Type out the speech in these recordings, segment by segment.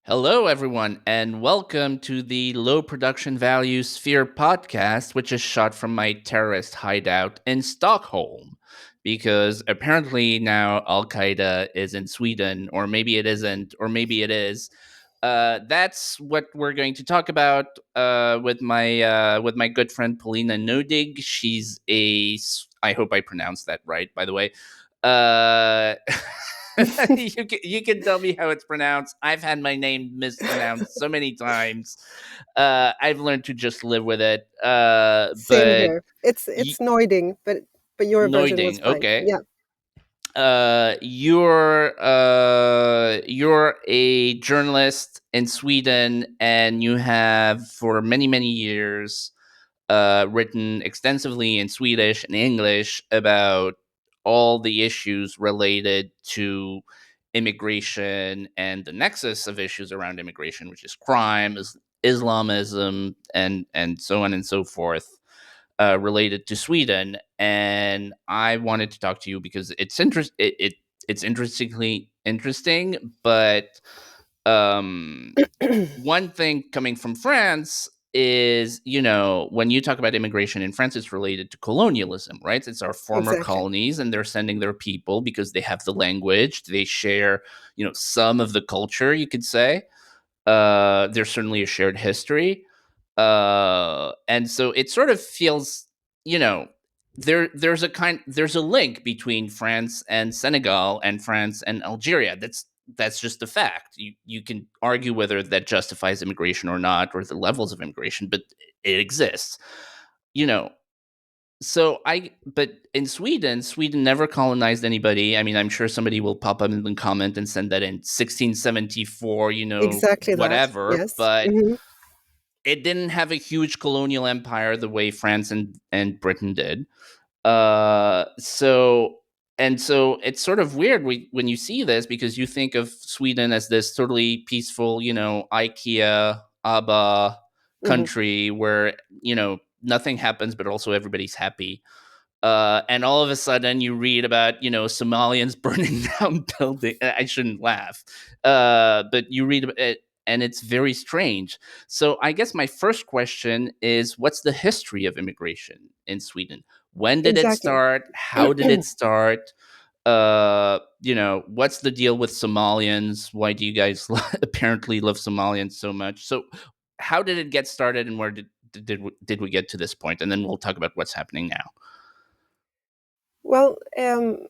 Hello, everyone, and welcome to the Low Production Value Sphere podcast, which is shot from my terrorist hideout in Stockholm. Because apparently now Al Qaeda is in Sweden, or maybe it isn't, or maybe it is. That's what we're going to talk about with my good friend Paulina Neuding. She's I hope I pronounced that right, by the way. Uh, you can tell me how it's pronounced. I've had my name mispronounced so many times. I've learned to just live with it. Same But here. It's Noiding, but your version was Noiding, fine. okay. Yeah, You're a journalist in Sweden, and you have for many years written extensively in Swedish and English about all the issues related to immigration and the nexus of issues around immigration, which is crime, Islamism, and so on and so forth, related to Sweden. And I wanted to talk to you because it's interestingly interesting, but um one thing coming from France is, when you talk about immigration in France, it's related to colonialism, right? It's our former exactly. colonies, and they're sending their people because they have the language, they share, some of the culture, you could say. There's certainly a shared history. And so it sort of feels, you know, there's a link between France and Senegal and France and Algeria. That's just a fact. You can argue whether that justifies immigration or not, or the levels of immigration, but it exists. You know, but in Sweden never colonized anybody. I mean, I'm sure somebody will pop up in the comment and send that in 1674, Exactly that. whatever, Yes. but it didn't have a huge colonial empire the way France and Britain did. So it's sort of weird when you see this, because you think of Sweden as this totally peaceful, IKEA, ABBA Hmm. country where, nothing happens, but also everybody's happy. And all of a sudden you read about, Somalians burning down buildings. I shouldn't laugh. But you read about it, and it's very strange. So I guess my first question is, what's the history of immigration in Sweden? When did it Exactly. start? How did it start? What's the deal with Somalians? Why do you guys apparently love Somalians so much? So how did it get started, and where did we get to this point? And then we'll talk about what's happening now. Well, in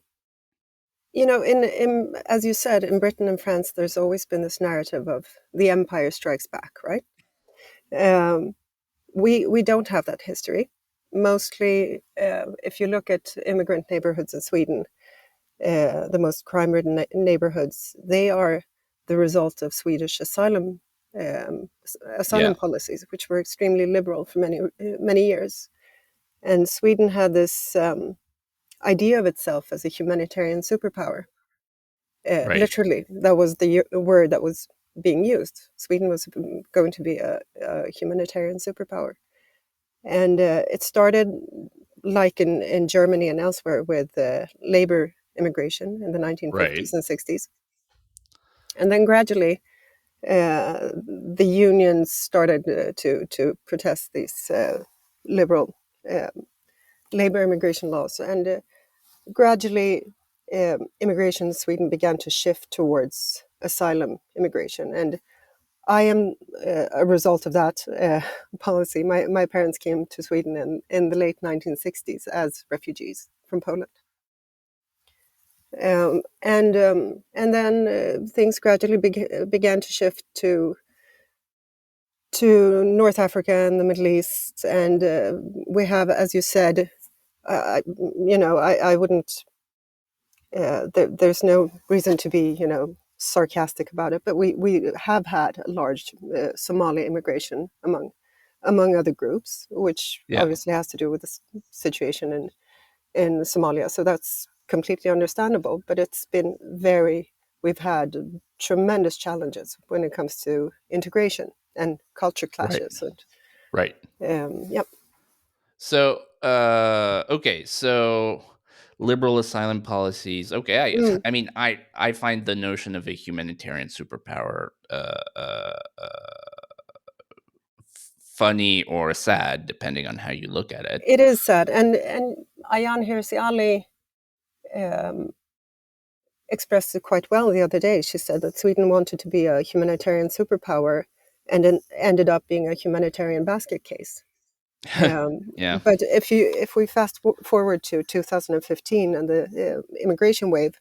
as you said, in Britain and France, there's always been this narrative of the empire strikes back, right? Um, we don't have that history. Mostly, if you look at immigrant neighborhoods in Sweden, the most crime-ridden neighborhoods, they are the result of Swedish Yeah. asylum policies, which were extremely liberal for many years. And Sweden had this idea of itself as a humanitarian superpower. Right. Literally, that was the word that was being used. Sweden was going to be a humanitarian superpower. And it started, like in Germany and elsewhere, with labor immigration in the 1950s Right. and 60s. And then gradually, the unions started to protest these liberal uh, labor immigration laws. And gradually, immigration in Sweden began to shift towards asylum immigration. And I am a result of that policy. My parents came to Sweden in the late 1960s as refugees from Poland. And then things gradually began to shift to North Africa and the Middle East. And we have, as you said, I wouldn't, there's no reason to be, sarcastic about it, but we have had a large Somali immigration among other groups, which Yeah. obviously has to do with the situation in Somalia. So that's completely understandable. But we've had tremendous challenges when it comes to integration and culture Right. clashes. And Right. yep. So, okay. So Liberal asylum policies. Okay, Mm. I mean, I find the notion of a humanitarian superpower funny or sad, depending on how you look at it. It is sad, and Ayaan Hirsi Ali um, expressed it quite well the other day. She said that Sweden wanted to be a humanitarian superpower, and then ended up being a humanitarian basket case. Yeah. But if we forward to 2015 and the immigration wave,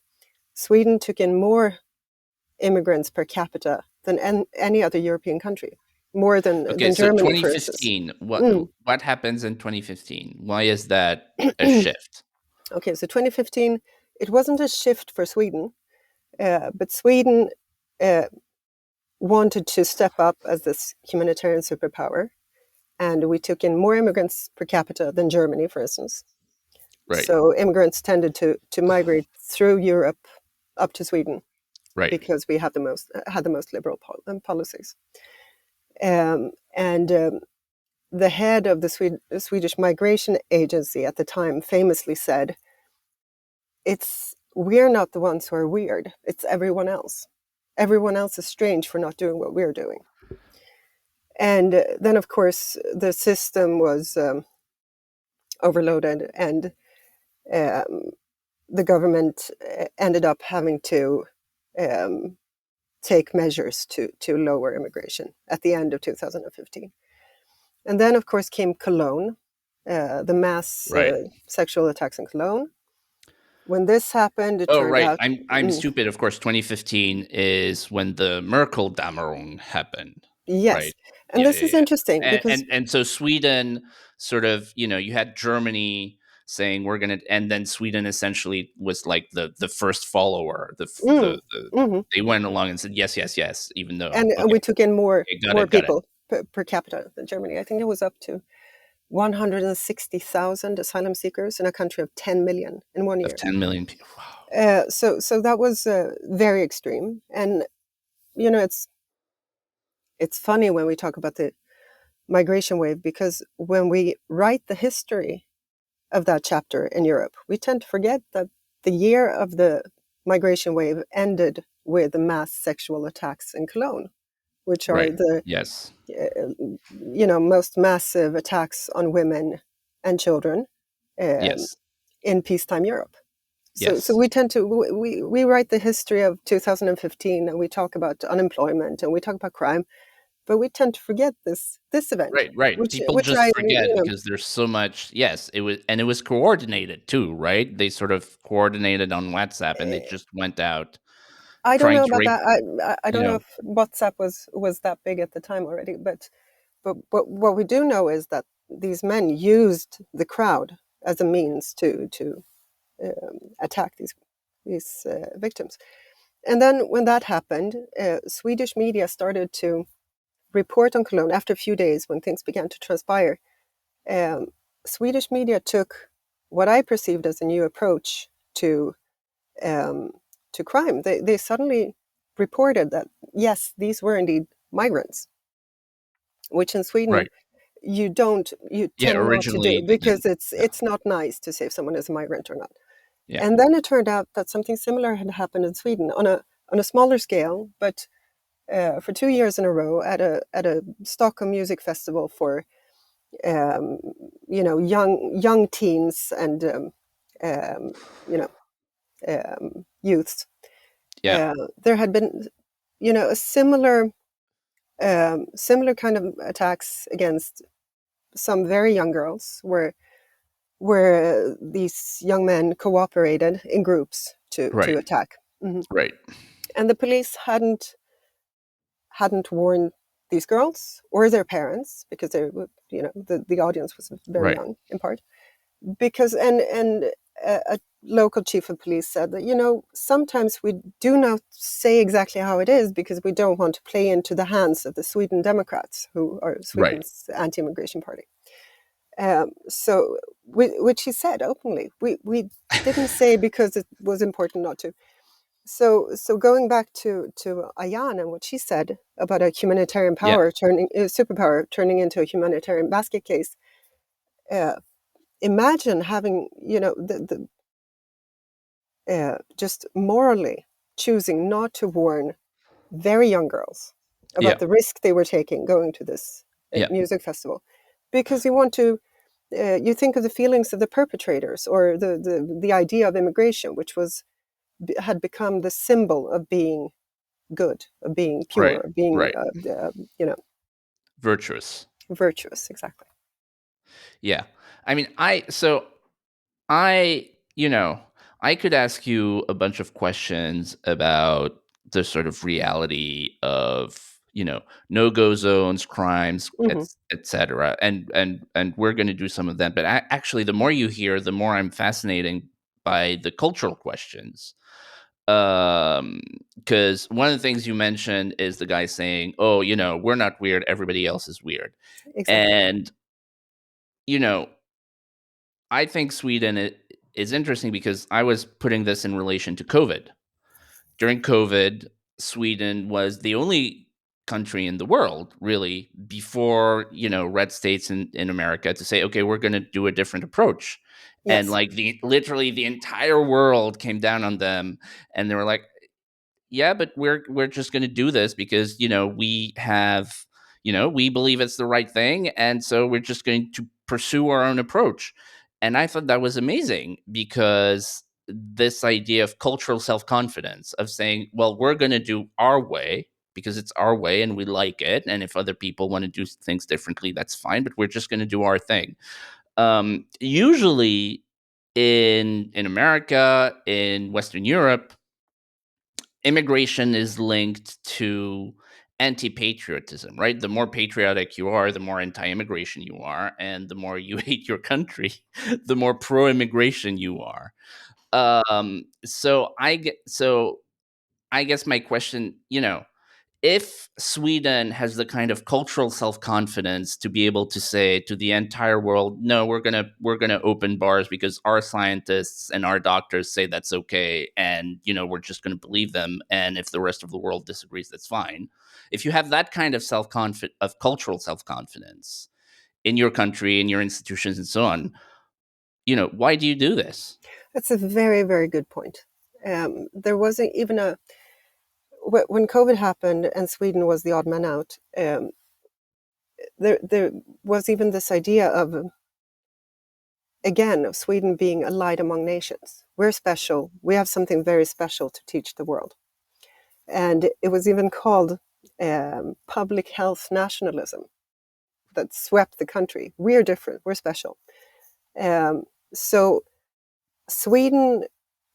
Sweden took in more immigrants per capita than any other European country, more Okay, than so Germany, for instance. 2015, Mm. what happens in 2015? Why is that a shift? Okay, so 2015, it wasn't a shift for Sweden, but Sweden uh, wanted to step up as this humanitarian superpower, and we took in more immigrants per capita than Germany, for instance. Right. So immigrants tended to migrate through Europe up to Sweden Right. because we had the most liberal policies. And the head of the Swedish Migration Agency at the time famously said, we're not the ones who are weird, it's everyone else. Everyone else is strange for not doing what we're doing. And then, of course, the system was overloaded, and um, the government ended up having to um, take measures to lower immigration at the end of 2015. And then, of course, came Cologne, the mass Right. sexual attacks in Cologne. When this happened, it Oh, turned right. out, I'm stupid. Of course, 2015 is when the Merkel Dammerung happened. yes. Right. And Yeah, this yeah, is yeah. interesting because And so Sweden sort of, you had Germany saying we're going to, and then Sweden essentially was like the first follower. mm, mhm. They went along and said yes, yes, yes, even though And okay, we took in more okay, got it, got it. people per capita than Germany. I think it was up to 160,000 asylum seekers in a country of 10 million in one Of year. 10 million people. Wow. So that was very extreme. And it's funny when we talk about the migration wave, because when we write the history of that chapter in Europe, we tend to forget that the year of the migration wave ended with the mass sexual attacks in Cologne, which are Right. the Yes. most massive attacks on women and children um, Yes. in peacetime Europe. So Yes. we tend to we write the history of 2015, and we talk about unemployment and we talk about crime, but we tend to forget this event, Right, right. People which just I forget because there's so much. Yes, it was coordinated too, right? They sort of coordinated on WhatsApp and they just went out I don't trying know to about rape, that. I you don't know know. if WhatsApp was that big at the time already, but what we do know is that these men used the crowd as a means to attack these victims. And then when that happened, Swedish media started to report on Cologne after a few days when things began to transpire. Um, Swedish media took what I perceived as a new approach um, to crime. They suddenly reported that, yes, these were indeed migrants, which in Sweden Right. you Yeah, tend not to originally do, they because didn't. Yeah. it's not nice to say if someone is a migrant or not. Yeah. And then it turned out that something similar had happened in Sweden on a smaller scale, but for 2 years in a row at a Stockholm music festival for um, young teens and um, you know youths. Yeah. There had been a similar kind of attacks against some very young girls, where these young men cooperated in groups to Right. attack. Mhm. Right. And the police hadn't warned these girls or their parents, because the audience was very Right. young in part, because and a local chief of police said that sometimes we do not say exactly how it is because we don't want to play into the hands of the Sweden Democrats, who are Right. Sweden's anti-immigration party. So which he said openly, we didn't say because it was important not to. So going back to Ayan and what she said about a humanitarian Yeah. superpower turning into a humanitarian basket case. Uh, Imagine having just morally choosing not to warn very young girls Yeah. about the risk they were taking going to this Yeah. music festival, because you want to you think of the feelings of the perpetrators, or the idea of immigration, which had become the symbol of being good, of being pure, Right. of being Right. Virtuous. virtuous. Exactly. Yeah. I mean, I, I could ask you a bunch of questions about the sort of reality of, no-go zones, crimes, Hmm. et cetera. And we're going to do some of that. But actually, the more you hear, the more I'm fascinated by the cultural questions. Because one of the things you mentioned is the guy saying, "Oh, we're not weird. Everybody else is weird." Exactly. And, you know, I think Sweden is interesting because I was putting this in relation to COVID. During COVID, Sweden was the only country in the world, really, before, red states in America to say, okay, we're going to do a different approach. And Yes. like literally the entire world came down on them, and they were like, yeah, but we're just going to do this because we have we believe it's the right thing, and so we're just going to pursue our own approach. And I thought that was amazing because this idea of cultural self-confidence of saying, well, we're going to do our way because it's our way and we like it, and if other people want to do things differently, that's fine, but we're just going to do our thing. Usually in America, in Western Europe, immigration is linked to anti-patriotism, right? The more patriotic you are, the more anti-immigration you are, and the more you hate your country, the more pro-immigration you are. So I guess my question, if Sweden has the kind of cultural self-confidence to be able to say to the entire world, no, we're gonna open bars because our scientists and our doctors say that's okay, and we're just gonna believe them, and if the rest of the world disagrees, that's fine. If you have that kind of cultural self-confidence in your country, in your institutions, and so on, why do you do this? That's a very, very good point. There wasn't even when COVID happened and Sweden was the odd man out. There was even this idea of, again, of Sweden being a light among nations. We're special. We have something very special to teach the world. And it was even called public health nationalism, that swept the country. We're different. We're special. So Sweden,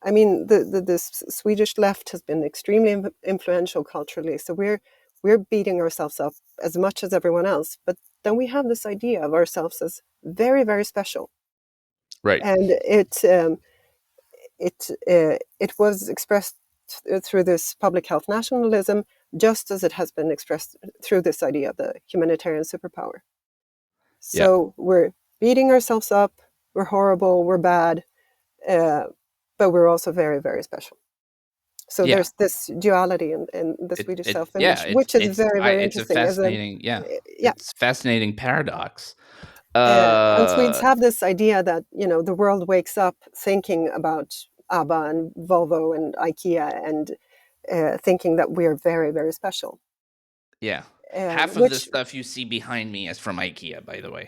I mean, the Swedish left has been extremely influential culturally. So we're beating ourselves up as much as everyone else. But then we have this idea of ourselves as very, very special. Right. And it was expressed through this public health nationalism, just as it has been expressed through this idea of the humanitarian superpower. Yeah. So we're beating ourselves up, we're horrible, we're bad, uh, but we're also very, very special. So Yeah. there's this duality in the It Swedish it yeah, self-image, which is very, very it's a interesting. As a fascinating, yeah. yeah, It's fascinating paradox. and Swedes Uh have this idea that the world wakes up thinking about ABBA and Volvo and IKEA and thinking that we're very, very special. yeah. Half of the Which stuff you see behind me is from IKEA, by the way.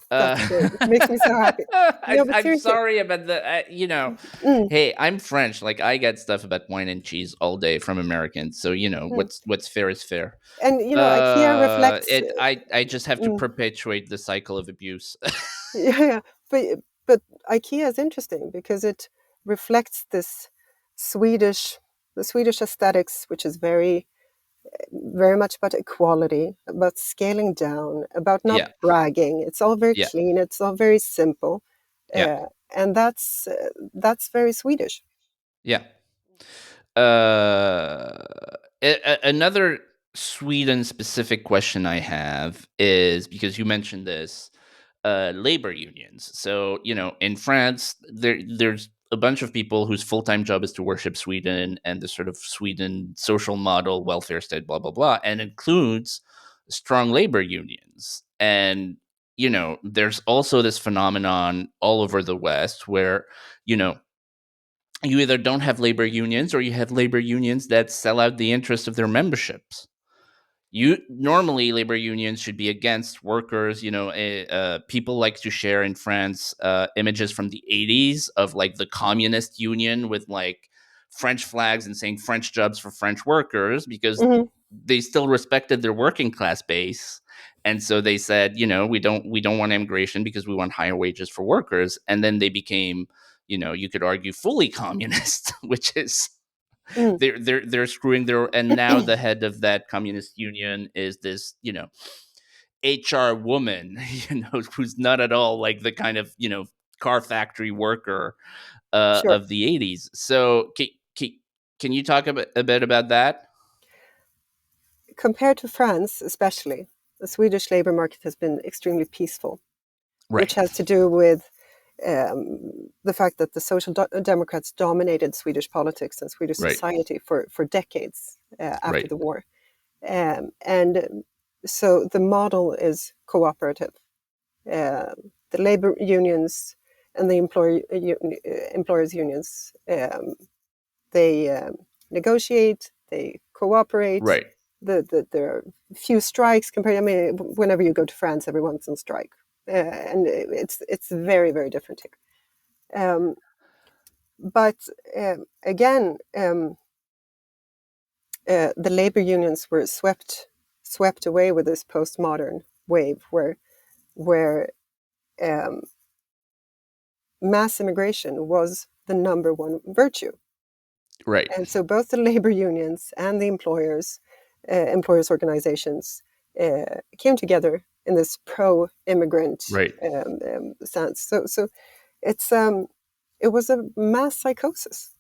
that's Uh great. It makes me so happy. No, but I'm seriously, sorry about the mm, hey, I'm French. Like, I get stuff about wine and cheese all day from Americans. So, mm. what's fair is fair. And IKEA reflects. I just have to Mm, perpetuate the cycle of abuse. yeah, yeah, but IKEA is interesting because it reflects this Swedish, the Swedish aesthetics, which is very, very much about equality, about scaling down, about not Yeah. bragging. It's all very Yeah. clean. It's all very simple, Yeah. and that's very Swedish. Yeah. Another Sweden specific question I have is because you mentioned this, labor unions. So, in France, there's a bunch of people whose full-time job is to worship Sweden and the sort of Sweden social model, welfare state, blah, blah, blah, and includes strong labor unions. And, there's also this phenomenon all over the West where, you know, you either don't have labor unions or you have labor unions that sell out the interest of their memberships. You normally labor unions should be against workers. People like to share in France images from the 80s of like the communist union with like French flags and saying French jobs for French workers, because Hmm. they still respected their working class base. And so they said, we don't want immigration because we want higher wages for workers. And then they became, you could argue, fully communist, which is Mm. they're screwing their. And now the head of that communist union is this, HR woman, who's not at all like the kind of, car factory worker Sure. of the 80s. So can you talk a bit about that? Compared to France, especially, the Swedish labor market has been extremely peaceful, which Right. has to do with the fact that the Social Democrats dominated Swedish politics and Swedish Right. society for decades after Right. the war. And so the model is cooperative. The labor unions and the employers' unions, they negotiate, they cooperate. Right. There are few strikes compared. I mean, whenever you go to France, everyone's on strike, and it's very very different here. But again, the labor unions were swept away with this postmodern wave, where um, mass immigration was the number one virtue. Right. And so both the labor unions and the employers organizations came together in this pro-immigrant Right. stance. So it's it was a mass psychosis.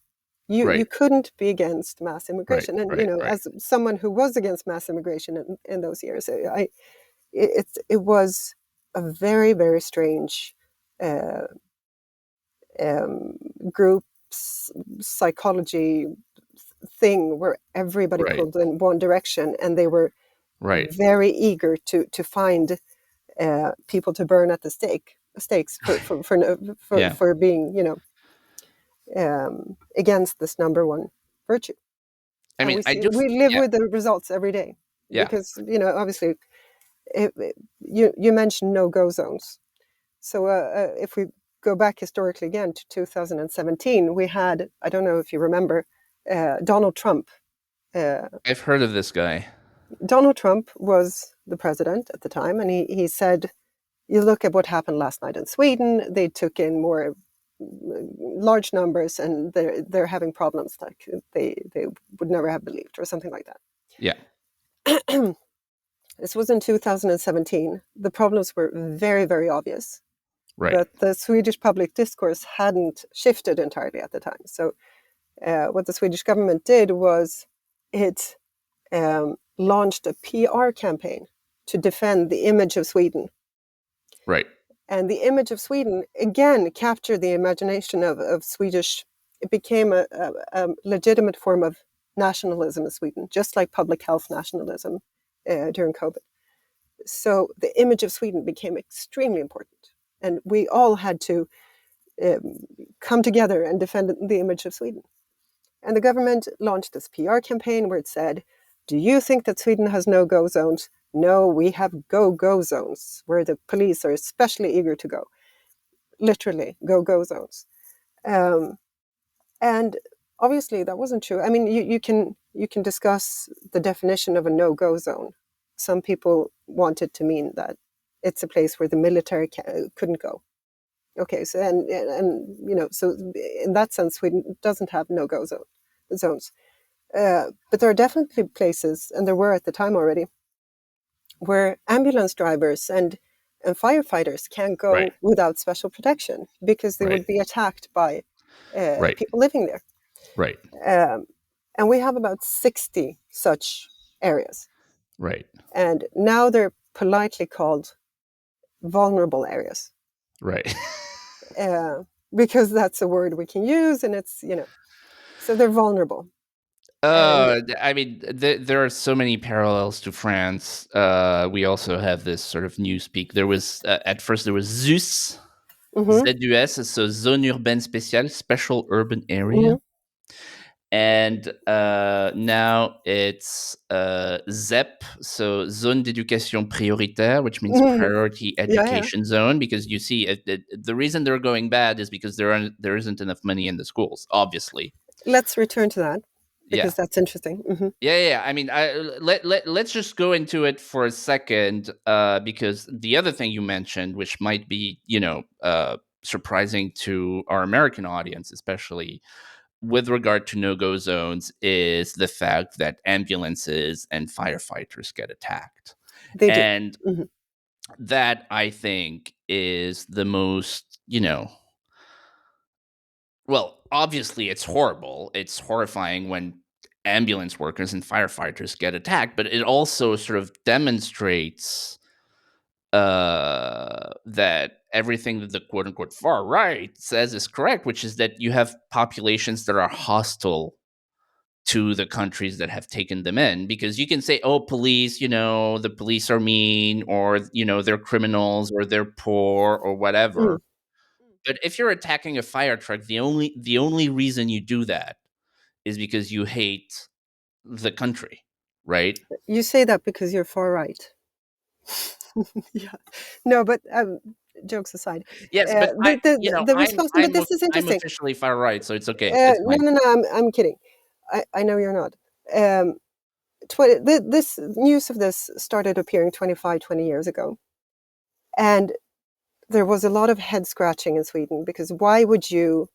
You Right. couldn't be against mass Right. immigration, and Right. Right. as someone who was against mass immigration in those years, it was a very very strange uh, um, group psychology thing where everybody Right. pulled in one direction, and they were Right. very eager to find people to burn at the stakes Yeah. for being against this number one virtue. I And mean, I do. we live Yeah. with the results every day, Yeah. because obviously you mentioned no-go zones. So if we go back historically again to 2017, we had, I don't know if you remember, Donald Trump. Uh, I've heard of this guy. Donald Trump was the president at the time, and he said, you look at what happened last night in Sweden, they took in more large numbers, and they're having problems like they would never have believed, or something like Yeah. that. This was in 2017. The problems were very, very obvious, Right. but the Swedish public discourse hadn't shifted entirely at the time. So what the Swedish government did was it launched a PR campaign to defend the image of Sweden. Right. And the image of Sweden, again, captured the imagination of Swedish. It became a legitimate form of nationalism in Sweden, just like public health nationalism during COVID. So the image of Sweden became extremely important. And we all had to um, come together and defend the image of Sweden. And the government launched this PR campaign where it said, do you think that Sweden has no-go zones? No, we have go-go zones, where the police are especially eager to go. Literally, go-go zones. Um, and obviously that wasn't true. I mean, you can discuss the definition of a no-go zone. Some people want it to mean that it's a place where the military couldn't go. Okay, so so in that sense, Sweden doesn't have no-go zones. But there are definitely places, and there were at the time already, where ambulance drivers and firefighters can't Right. go without special protection because they Right. would be attacked by Right. people living there. Right. Um, and we have about 60 such areas. Right. And now they're politely called vulnerable areas, Right. uh, because that's a word we can use, and it's, so they're vulnerable. And I mean, there are so many parallels to France. We also have this sort of newspeak. There was at first there was Zeus, Mm-hmm. ZUS, so Zone Urbaine Spéciale, Special Urban Area. Mm-hmm. And now it's ZEP, so Zone d'Éducation Prioritaire, which means Mm-hmm. Priority Yeah, yeah. Education Zone, because you see, the reason they're going bad is because there isn't enough money in the schools, obviously. Let's return to that Yeah. because that's interesting. Mm-hmm. Yeah. I mean, let's just go into it for a second, because the other thing you mentioned, which might be, surprising to our American audience, especially with regard to no-go zones, is the fact that ambulances and firefighters get attacked. They do. And Mm-hmm. that, I think, is the most, well, obviously it's horrible. It's horrifying when ambulance workers and firefighters get attacked, but it also sort of demonstrates that everything that the quote unquote far right says is correct, which is that you have populations that are hostile to the countries that have taken them in, because you can say, oh, police, the police are mean, or they're criminals, or they're poor, or Mm. whatever. But if you're attacking a fire truck, the only reason you do that is because you hate the country, right? You say that because you're far right. Yeah. No, but jokes aside, Yes, but the response. But this is I'm interesting. officially far right, so it's okay. It's No, fine. no, no. I'm kidding. I know you're not. Um, this news of this started appearing 20 years ago, and there was a lot of head scratching in Sweden because why would you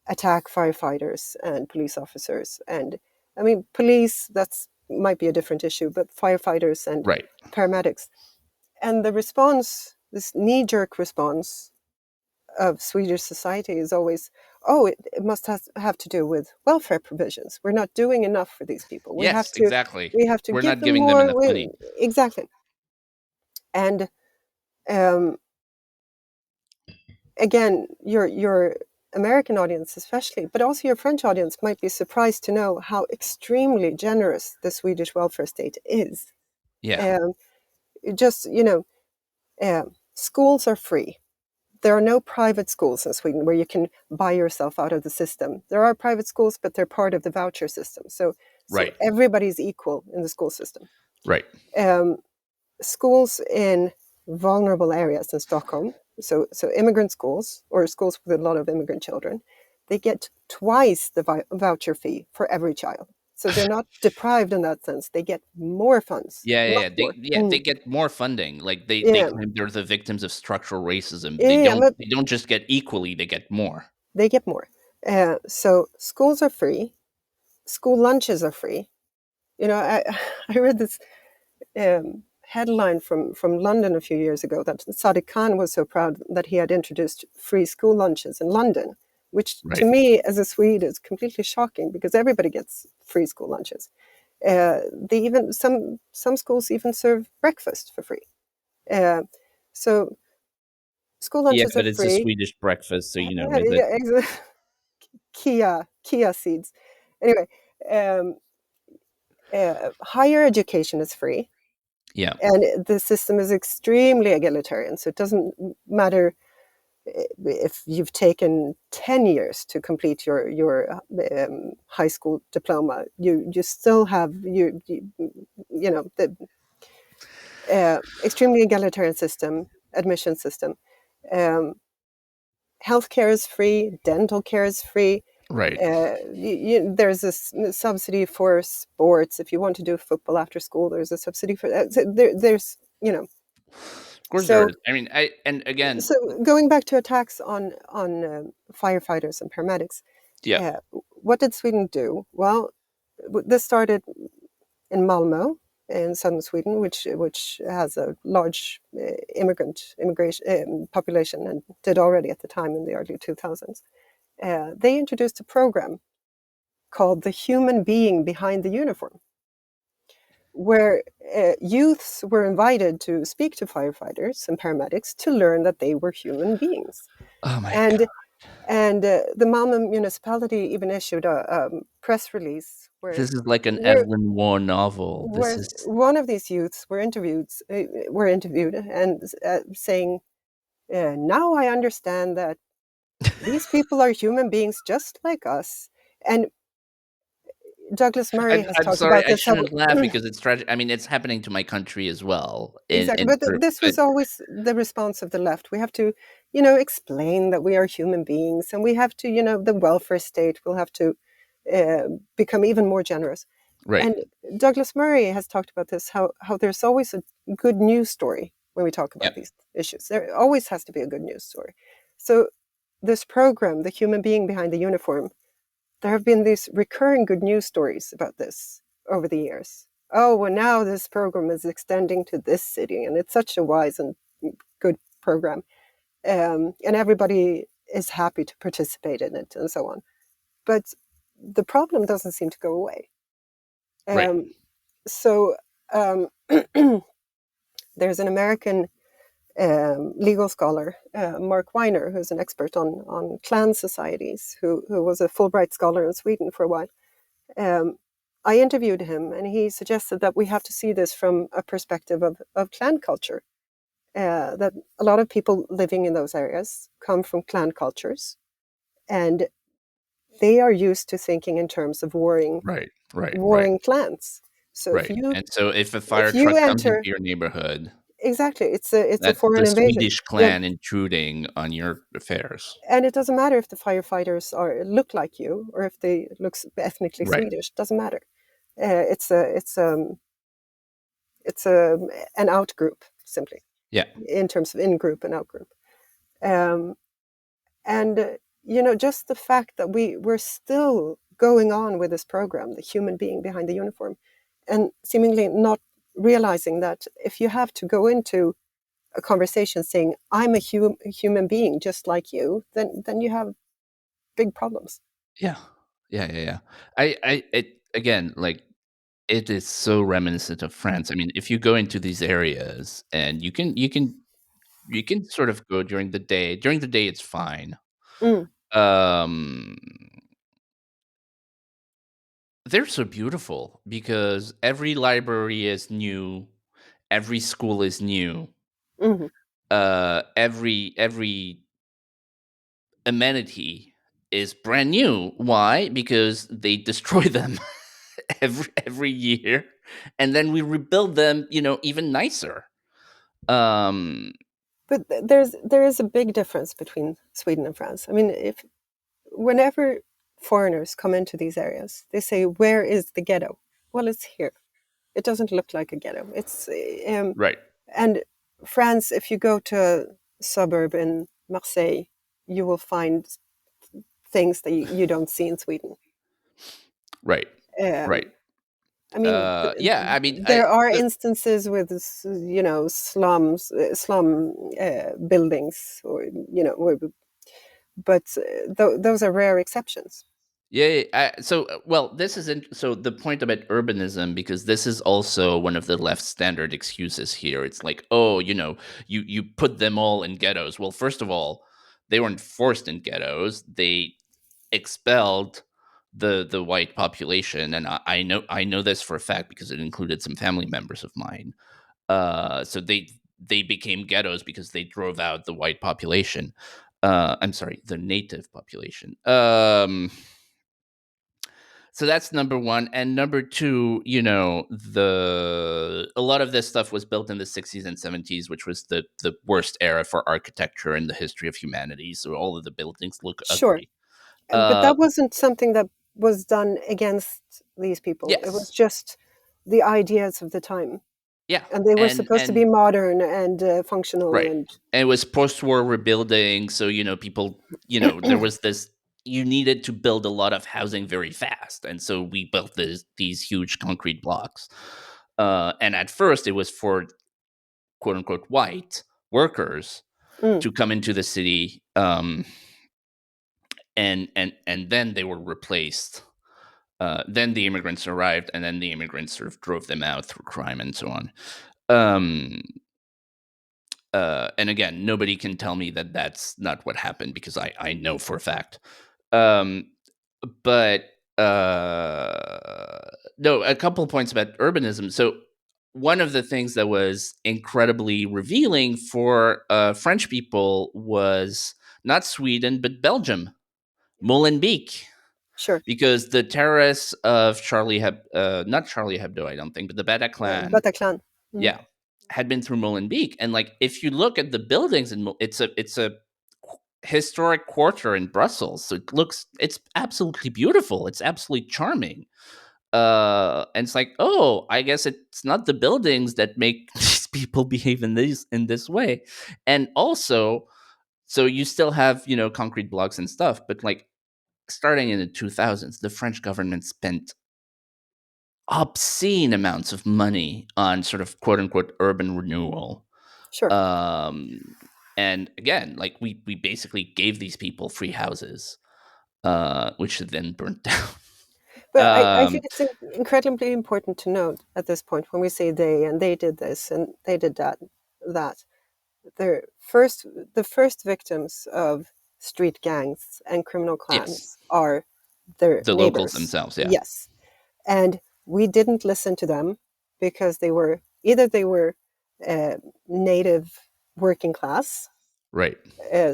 attack firefighters and police officers? And I mean, police, that's might be a different issue, but firefighters and Right. paramedics. And the response, this knee jerk response of Swedish society is always, oh, it must have to do with welfare provisions. We're not doing enough for these people. Yes, exactly. We have to We're give not them giving them more. enough money. Exactly. And um, again, your American audience, especially, but also your French audience, might be surprised to know how extremely generous the Swedish welfare state is. Yeah. Um, just schools are free. There are no private schools in Sweden where you can buy yourself out of the system. There are private schools, but they're part of the voucher system. So Right. everybody's equal in the school system. Right. Um, schools in vulnerable areas in Stockholm, so immigrant schools or schools with a lot of immigrant children, they get twice the voucher fee for every child. So they're not deprived in that sense. They get more funds, Yeah. much more. They get more funding. Like they Yeah, claim they're the victims of structural racism. They yeah, don't but they don't just get equally, they get more. they get more. So schools are free. School lunches are free. I read this headline from London a few years ago that Sadiq Khan was so proud that he had introduced free school lunches in London, which to Right. me as a Swede is completely shocking because everybody gets free school lunches. They even some schools even serve breakfast for free. Uh, so school Yeah, lunches are but it's a free. Swedish breakfast, so is it? Yeah, Kia seeds. Anyway, um, higher education is free, Yeah. and the system is extremely egalitarian. So it doesn't matter if you've taken 10 years to complete your high school diploma. You still have the extremely egalitarian system, admission system. Um, Healthcare is free, dental care is free. Right. There's a subsidy for sports. If you want to do football after school, there's a subsidy for that. So there's Of course there so is. I mean, and again, so going back to attacks on firefighters and paramedics. yeah. uh, what did Sweden do? Well, this started in Malmö in southern Sweden, which has a large immigration population and did already at the time in the early 2000s. They introduced a program called The Human Being Behind the Uniform, where youths were invited to speak to firefighters and paramedics to learn that they were human beings. Oh my god. And the Malmö municipality even issued a press release This is like an Evelyn Waugh novel. This where is one of these youths were interviewed and saying Now I understand that these people are human beings just like us. And Douglas Murray has I'm talked sorry, about I this. How, shouldn't laugh because it's tragic. I mean, it's happening to my country as well. exactly, but this But was always the response of the left. We have to, explain that we are human beings, and we have to, the welfare state will have to become even more generous. right, And Douglas Murray has talked about this, how there's always a good news story when we talk yeah, about these issues. There always has to be a good news story. So this program, The Human Being Behind the Uniform, there have been these recurring good news stories about this over the years. Oh, well, now this program is extending to this city, and it's such a wise and good program. And everybody is happy to participate in it, and so on. But the problem doesn't seem to go away. right, Um, so um, there's an American legal scholar, Mark Weiner, who's an expert on clan societies, who was a Fulbright scholar in Sweden for a while. Um, I interviewed him, and he suggested that we have to see this from a perspective of clan culture. That a lot of people living in those areas come from clan cultures, and they are used to thinking in terms of right, right, right, warring clans. So right. And so if a if fire you truck comes into enter, your neighborhood, exactly, it's a that's the foreign invasion. Swedish Yeah, clan intruding on your affairs. and it doesn't matter if the firefighters are look like you or if they look ethnically Right. Swedish. Doesn't matter. It's an out group simply Yeah. in terms of in group and out group. Um, and just the fact that we're still going on with this program, the human being behind the uniform, and seemingly not realizing that if you have to go into a conversation saying I'm a human being just like you, then you have big problems. Yeah. Yeah, yeah, yeah. It again, like, it is so reminiscent of France. I mean, if you go into these areas and you can sort of go during the day. During the day, it's fine. Mm, Um, they're so beautiful because every library is new, every school is new, mhm. every amenity is brand new. Why? Because they destroy them every year, and then we rebuild them, even nicer. Um, But there is a big difference between Sweden and France. I mean, if whenever foreigners come into these areas, they say, "Where is the ghetto?" Well, it's here. It doesn't look like a ghetto. right, And France. If you go to a suburb in Marseille, you will find things that you don't see in Sweden. right, right. Um, I mean, Yeah, I mean, there are instances with slum buildings, or but those are rare exceptions. yeah, yeah, so, well, this isn't so the point about urbanism, because this is also one of the left standard excuses here. It's like, oh, you put them all in ghettos. Well, first of all, they weren't forced in ghettos. They expelled the white population, and I know this for a fact because it included some family members of mine. So they became ghettos because they drove out the white population. I'm sorry, the native population. So that's number one. And number two, the a lot of this stuff was built in the 60s and 70s, which was the worst era for architecture in the history of humanity. So all of the buildings look Sure, ugly. but Uh that wasn't something that was done against these people. It was yes. just the ideas of the time, Yeah. and they were supposed to be And modern and functional. right. And And it was post-war rebuilding, so people, there was this, you needed to build a lot of housing very fast, and so we built these huge concrete blocks. And at first, it was for quote unquote white workers mm, to come into the city, and then they were replaced. Then the immigrants arrived, and then the immigrants sort of drove them out through crime and so on. Um, and again, nobody can tell me that that's not what happened because I know for a fact. Um, but no, a couple points about urbanism. So one of the things that was incredibly revealing for French people was not Sweden but Belgium, Molenbeek, Sure. because the terrorists of not Charlie Hebdo, I don't think, but the Bataclan, Bataclan. Mm. yeah, had been through Molenbeek. And like, if you look at the buildings, it's a historic quarter in Brussels, so it's absolutely beautiful. It's absolutely charming. And it's like, oh, I guess it's not the buildings that make these people behave in this way. And also, so you still have, concrete blocks and stuff, but like, starting in the 2000s, the French government spent obscene amounts of money on sort of quote unquote urban renewal. Sure. Um, and again, like, we basically gave these people free houses, which then burnt down. But I Um, think it's incredibly important to note at this point, when we say they and they did this and they did that the first victims of street gangs and criminal yes, clans are their the locals neighbors. themselves. Yeah, Yes. And we didn't listen to them because they were uh, native working class, right,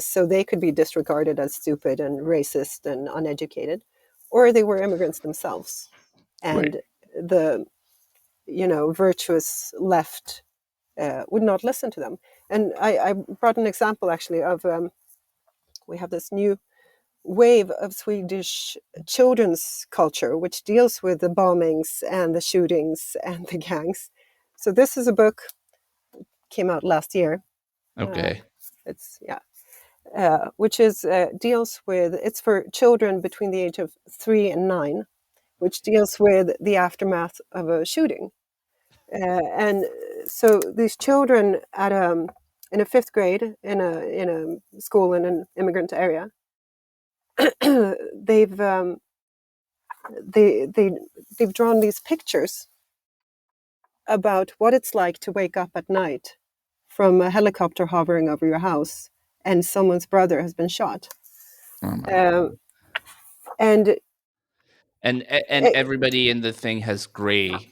so they could be disregarded as stupid and racist and uneducated, or they were immigrants themselves, right. and the virtuous left would not listen to them. And I brought an example actually of we have this new wave of Swedish children's culture, which deals with the bombings and the shootings and the gangs. So this is a book, came out last year. Uh, Okay. it's yeah, which is deals with, it's for children between the age of 3 and 9, which deals with the aftermath of a shooting. And so these children in a fifth grade in a school in an immigrant area, they've they they they've drawn these pictures about what it's like to wake up at night from a helicopter hovering over your house and someone's brother has been shot. Oh my god. Um, and And everybody in the thing has gray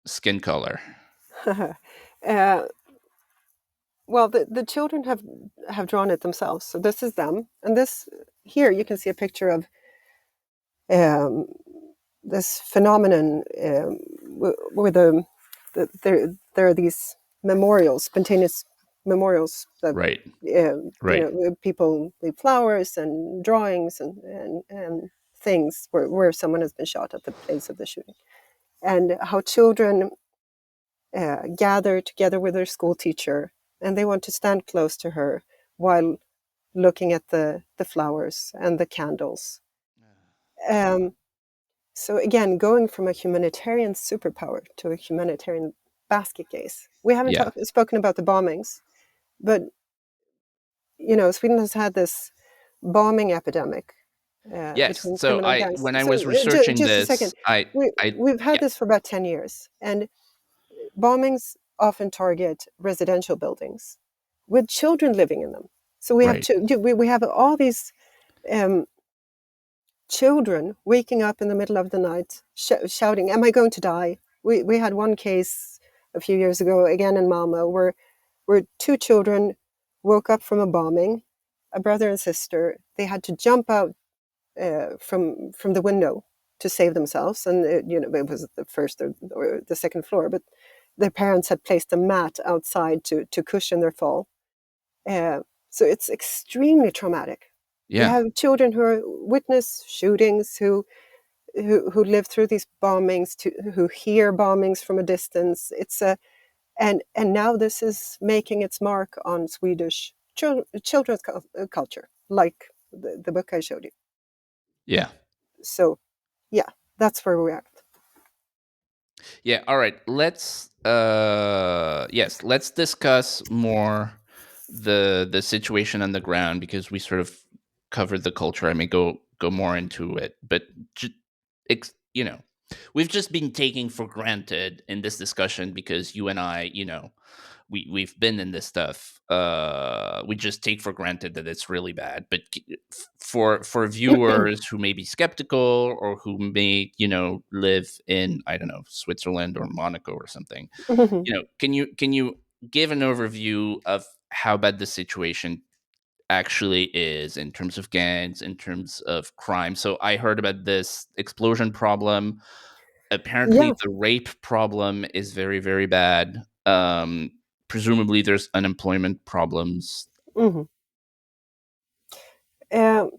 skin color. uh, well, the children have drawn it themselves. So this is them, and this here you can see a picture of um, this phenomenon where there are these memorials, spontaneous memorials that Right. Right. people leave flowers and drawings and things where someone has been shot at the place of the shooting, and how children gather together with their school teacher, and they want to stand close to her while looking at the flowers and the candles. Um, So again, going from a humanitarian superpower to a humanitarian basket case. We haven't Yeah. spoken about the bombings, but Sweden has had this bombing epidemic Yes. between So criminal I gangs. when I So was researching just a second, this, I we've had yeah. this for about 10 years, and bombings often target residential buildings with children living in them. So Right. we have all these um, children waking up in the middle of the night shouting, "Am I going to die?" We had one case a few years ago, again in Malmo, where two children woke up from a bombing, a brother and sister. They had to jump out from the window to save themselves, and it was the first or the second floor, but their parents had placed a mat outside to cushion their fall. Uh, so it's extremely traumatic. You Yeah. have children who are witness shootings, who live through these bombings, who hear bombings from a distance. It's a and now this is making its mark on Swedish children's culture, like the book I showed you. Yeah. So yeah, that's where we're at. Yeah. All right. Let's discuss more the situation on the ground, because we sort of covered the culture. I may go more into it, but j- you know we've just been taking for granted in this discussion because you and I, we've been in this stuff. We just take for granted that it's really bad. But for viewers who may be skeptical or who may, live in, I don't know, Switzerland or Monaco or something, can you give an overview of how bad the situation actually is in terms of gangs, in terms of crime? So I heard about this explosion problem. Yeah. Apparently the rape problem is very, very bad. Presumably there's unemployment problems. hmm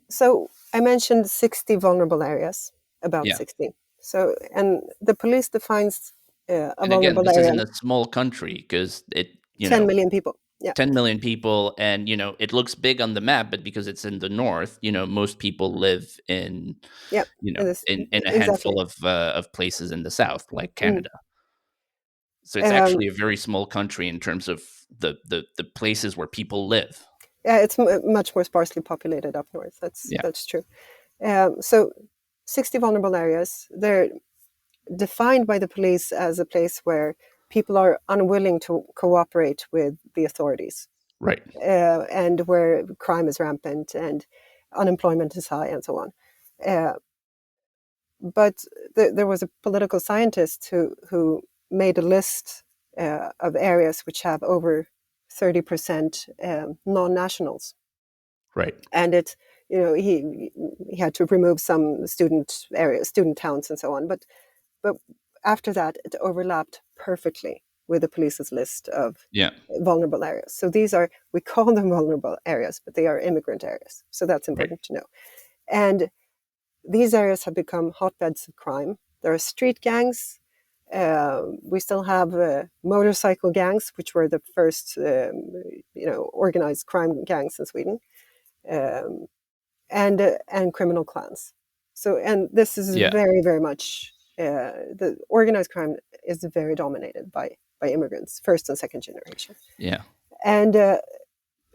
so I mentioned 60 vulnerable areas, about Yeah. 60. So, and the police defines a And again, vulnerable this is area, in a small country because 10 million people. Yeah. 10 million people, and it looks big on the map, but because it's in the north, most people live in Yeah. In this, in a exactly. handful of places in the south, like Mm. Canada. So it's Um, actually a very small country in terms of the places where people live. yeah, it's much more sparsely populated up north. Yeah. That's true. So 60 vulnerable areas. They're defined by the police as a place where people are unwilling to cooperate with the authorities, Right. and where crime is rampant and unemployment is high and so on. Uh, but there was a political scientist who made a list of areas which have over 30% non-nationals, Right. and he had to remove some student areas, student towns, and so on. But after that, it overlapped perfectly with the police's list of Yeah. vulnerable areas. So we call them vulnerable areas, but they are immigrant areas. So that's Right. important to know. And these areas have become hotbeds of crime. There are street gangs. We still have motorcycle gangs, which were the first, organized crime gangs in Sweden, um, and criminal clans. So, and this is Yeah. very, very much the organized crime is very dominated by immigrants, first and second generation. Yeah. And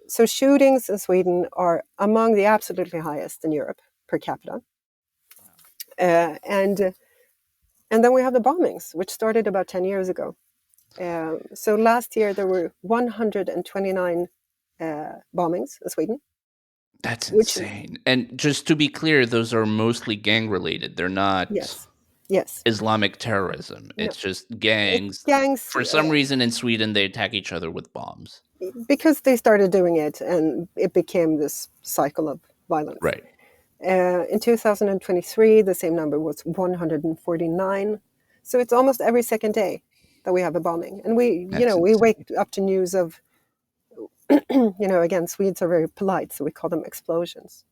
so shootings in Sweden are among the absolutely highest in Europe per capita. Uh, and and then we have the bombings, which started about 10 years ago. So last year there were 129 bombings in Sweden, That's which, insane. And just to be clear, those are mostly gang related. They're not yes, yes, Islamic terrorism. no, It's just it's gangs. gangs, For some reason in Sweden, they attack each other with bombs. because they started doing it and it became this cycle of violence. Right. In 2023, the same number was 149. So it's almost every second day that we have a bombing. And That's we insane. wake up to news of, again, Swedes are very polite, so we call them explosions.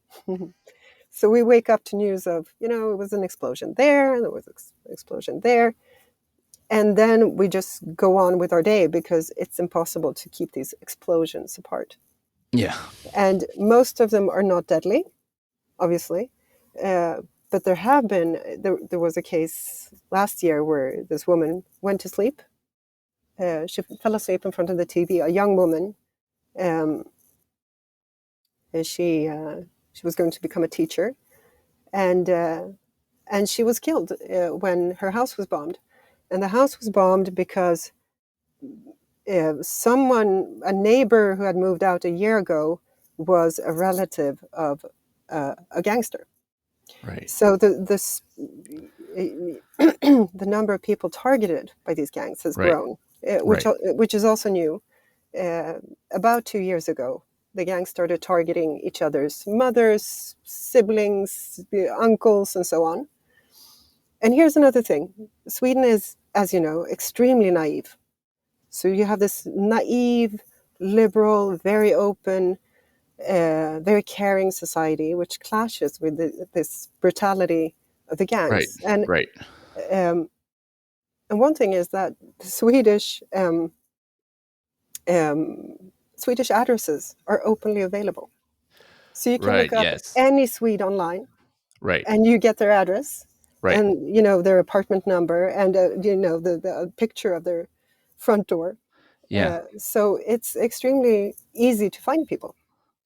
So we wake up to news of, it was an explosion there, and there was an explosion there. And then we just go on with our day because it's impossible to keep these explosions apart. Yeah. And most of them are not deadly, obviously. Uh, but there was a case last year where this woman went to sleep. She fell asleep in front of the TV, a young woman. Um, and she was going to become a teacher. And she was killed when her house was bombed. And the house was bombed because a neighbor who had moved out a year ago, was a relative of a gangster. Right. So the number of people targeted by these gangs has Right. grown, Right. which is also new. Uh, about 2 years ago, the gangs started targeting each other's mothers, siblings, uncles, and so on. And here's another thing: Sweden is, as you know, extremely naive. So you have this naive, liberal, very open, very caring society, which clashes with this brutality of the Right. gangs. Right. Um, and one thing is that the um, Swedish addresses are openly available. So you can Right. look up Yes. any Swede online Right. and you get their address Right. and, their apartment number and, the picture of their front door. Yeah. So it's extremely easy to find people.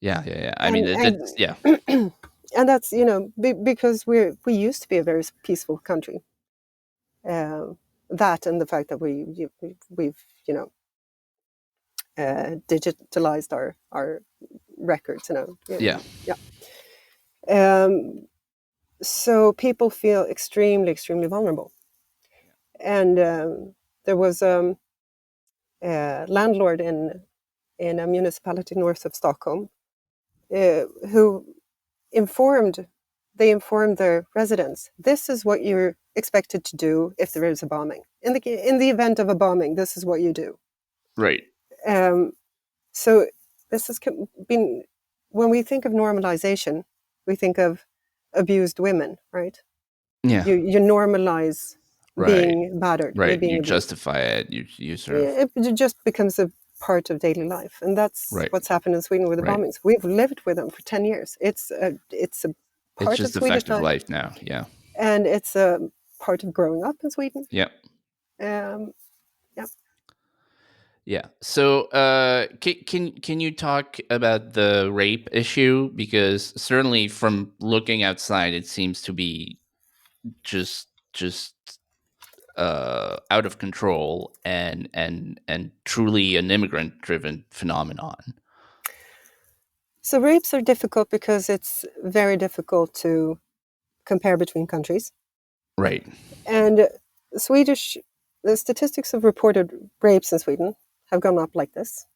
Yeah. Yeah. Yeah. I mean, And, that's yeah. and that's, because we used to be a very peaceful country. that and the fact that we've digitalized our records, Yeah. yeah. So people feel extremely vulnerable. And there was a landlord in a municipality north of Stockholm who informed their residents, this is what you're expected to do if there is a bombing. In the event of a bombing, this is what you do. Right. So this has been, when we think of normalization, we think of abused women, right? Yeah. You normalize Right. being battered, Right. being You abused. justify it. You sort of. It just becomes a part of daily life, and that's Right. what's happened in Sweden with the Right. bombings. We've lived with them for 10 years. It's a It's part of just a Swedish fact of life, life now. Yeah. and it's a part of growing up in Sweden. Yeah. Um, yeah. Yeah. So, can you talk about the rape issue? Because certainly, from looking outside, it seems to be just out of control and truly an immigrant driven phenomenon. So rapes are difficult because it's very difficult to compare between countries. Right. And the statistics of reported rapes in Sweden have gone up like this.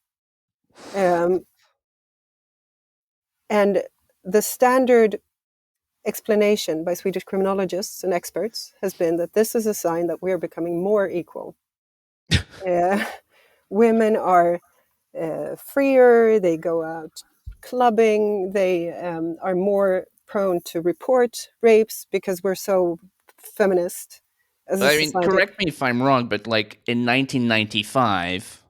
Um, and the standard explanation by Swedish criminologists and experts has been that this is a sign that we are becoming more equal. Uh, women are freer, they go out clubbing, they are more prone to report rapes because we're so feminist as a I mean, society. correct me if I'm wrong, but like in 1995,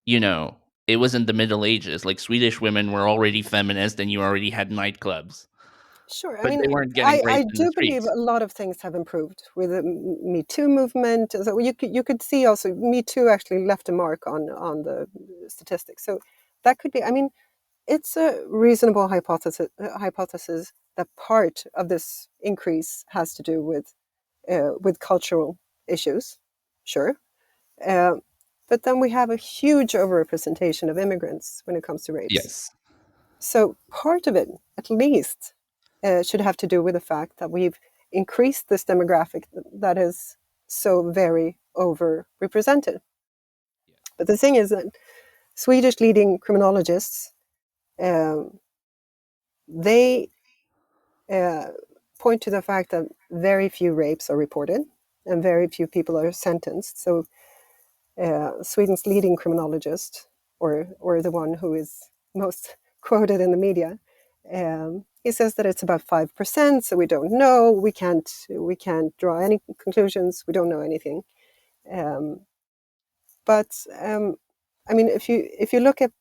you know, it wasn't the Middle Ages. Like Swedish women were already feminist, and you already had nightclubs, Sure. I but mean, they weren't getting I raped in the do believe streets. a lot of things have improved with the Me Too movement. So you could see also Me Too actually left a mark on the statistics. So that could be. I mean, it's a reasonable hypothesis that part of this increase has to do with cultural issues. Sure. Uh, but then we have a huge overrepresentation of immigrants when it comes to rapes. Yes. So part of it, at least, should have to do with the fact that we've increased this demographic that is so very overrepresented. But the thing is that Swedish leading criminologists, um, they uh, point to the fact that very few rapes are reported and very few people are sentenced. So Sweden's leading criminologist, or the one who is most quoted in the media, he says that it's about 5%. So we don't know. We can't draw any conclusions. We don't know anything. Um, but I mean, if you look at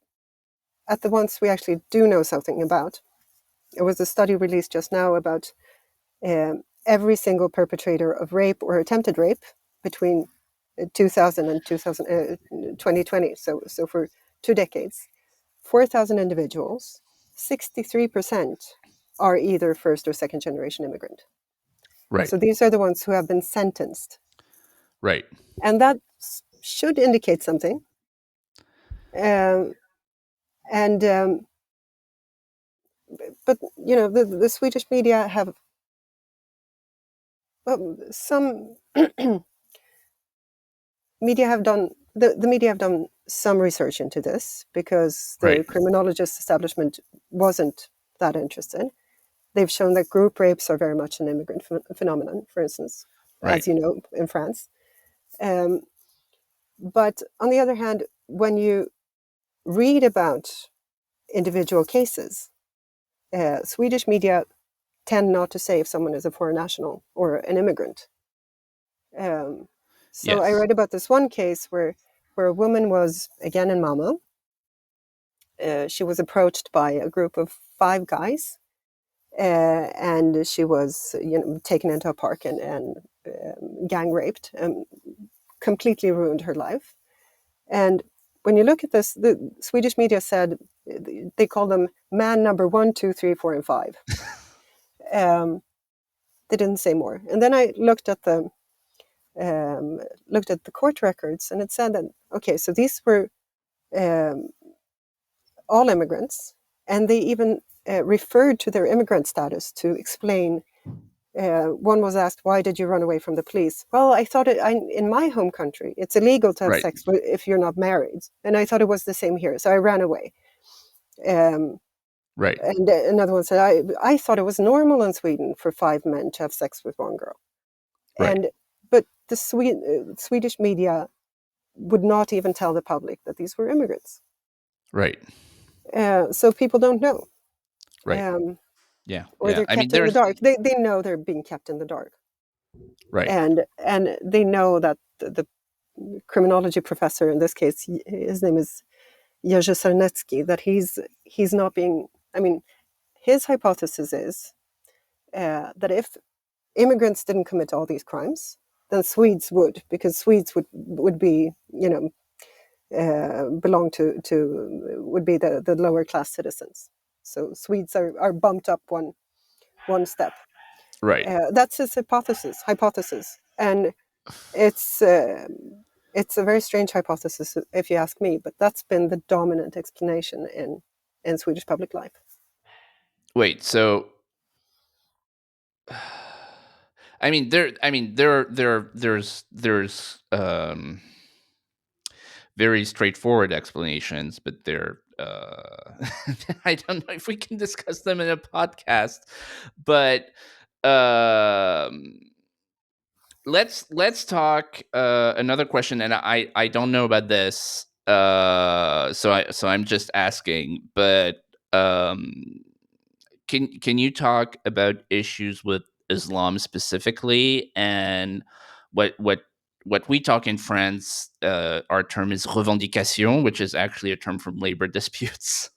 the ones we actually do know something about, there was a study released just now about every single perpetrator of rape or attempted rape between 2000 and 2020, so for 2 decades, 4,000 individuals, 63% are either first or second generation immigrant. Right. So these are the ones who have been sentenced. Right. And that should indicate something. Um, and But the Swedish media have, well, some media have done the media have done some research into this because Right. the criminologist establishment wasn't that interested. They've shown that group rapes are very much an immigrant phenomenon, for instance, Right. as you know, in France. Um, but on the other hand, when you read about individual cases, Swedish media tend not to say if someone is a foreign national or an immigrant. So I Yes. read about this one case where a woman was, again, in Malmo. She was approached by a group of 5 guys, and she was taken into a park and gang raped, and completely ruined her life. And when you look at this, the Swedish media said they call them man number 1, 2, 3, 4, and 5. They didn't say more. And then I looked at looked at the court records, and it said that, okay, so these were um, all immigrants, and they even referred to their immigrant status to explain. One was asked, "Why did you run away from the police?" Well, I thought in my home country, it's illegal to have Right. sex if you're not married, and I thought it was the same here, so I ran away. Um, Right. and another one said, I thought it was normal in Sweden for 5 men to have sex with one girl. Right. And but the Swedish media would not even tell the public that these were immigrants. Right. So people don't know, Right. um, Yeah. or Yeah. they're I mean, kept in the there's dark. They know they're being kept in the dark, right. and they know that the criminology professor in this case, his name is Jerzy Sarnecki, that he's not being. I mean, his hypothesis is that if immigrants didn't commit all these crimes, then Swedes would, because Swedes would be, belong to would be the lower class citizens. So Swedes are bumped up one step. Right. That's his hypothesis, and it's uh, it's a very strange hypothesis if you ask me. But that's been the dominant explanation in Swedish public life. Wait. So, I mean, there's very straightforward explanations, but they're I don't know if we can discuss them in a podcast, but um let's talk another question, and I don't know about this, so I'm just asking, but um can you talk about issues with Islam specifically, and what what what we talk in France, our term is revendication, which is actually a term from labor disputes,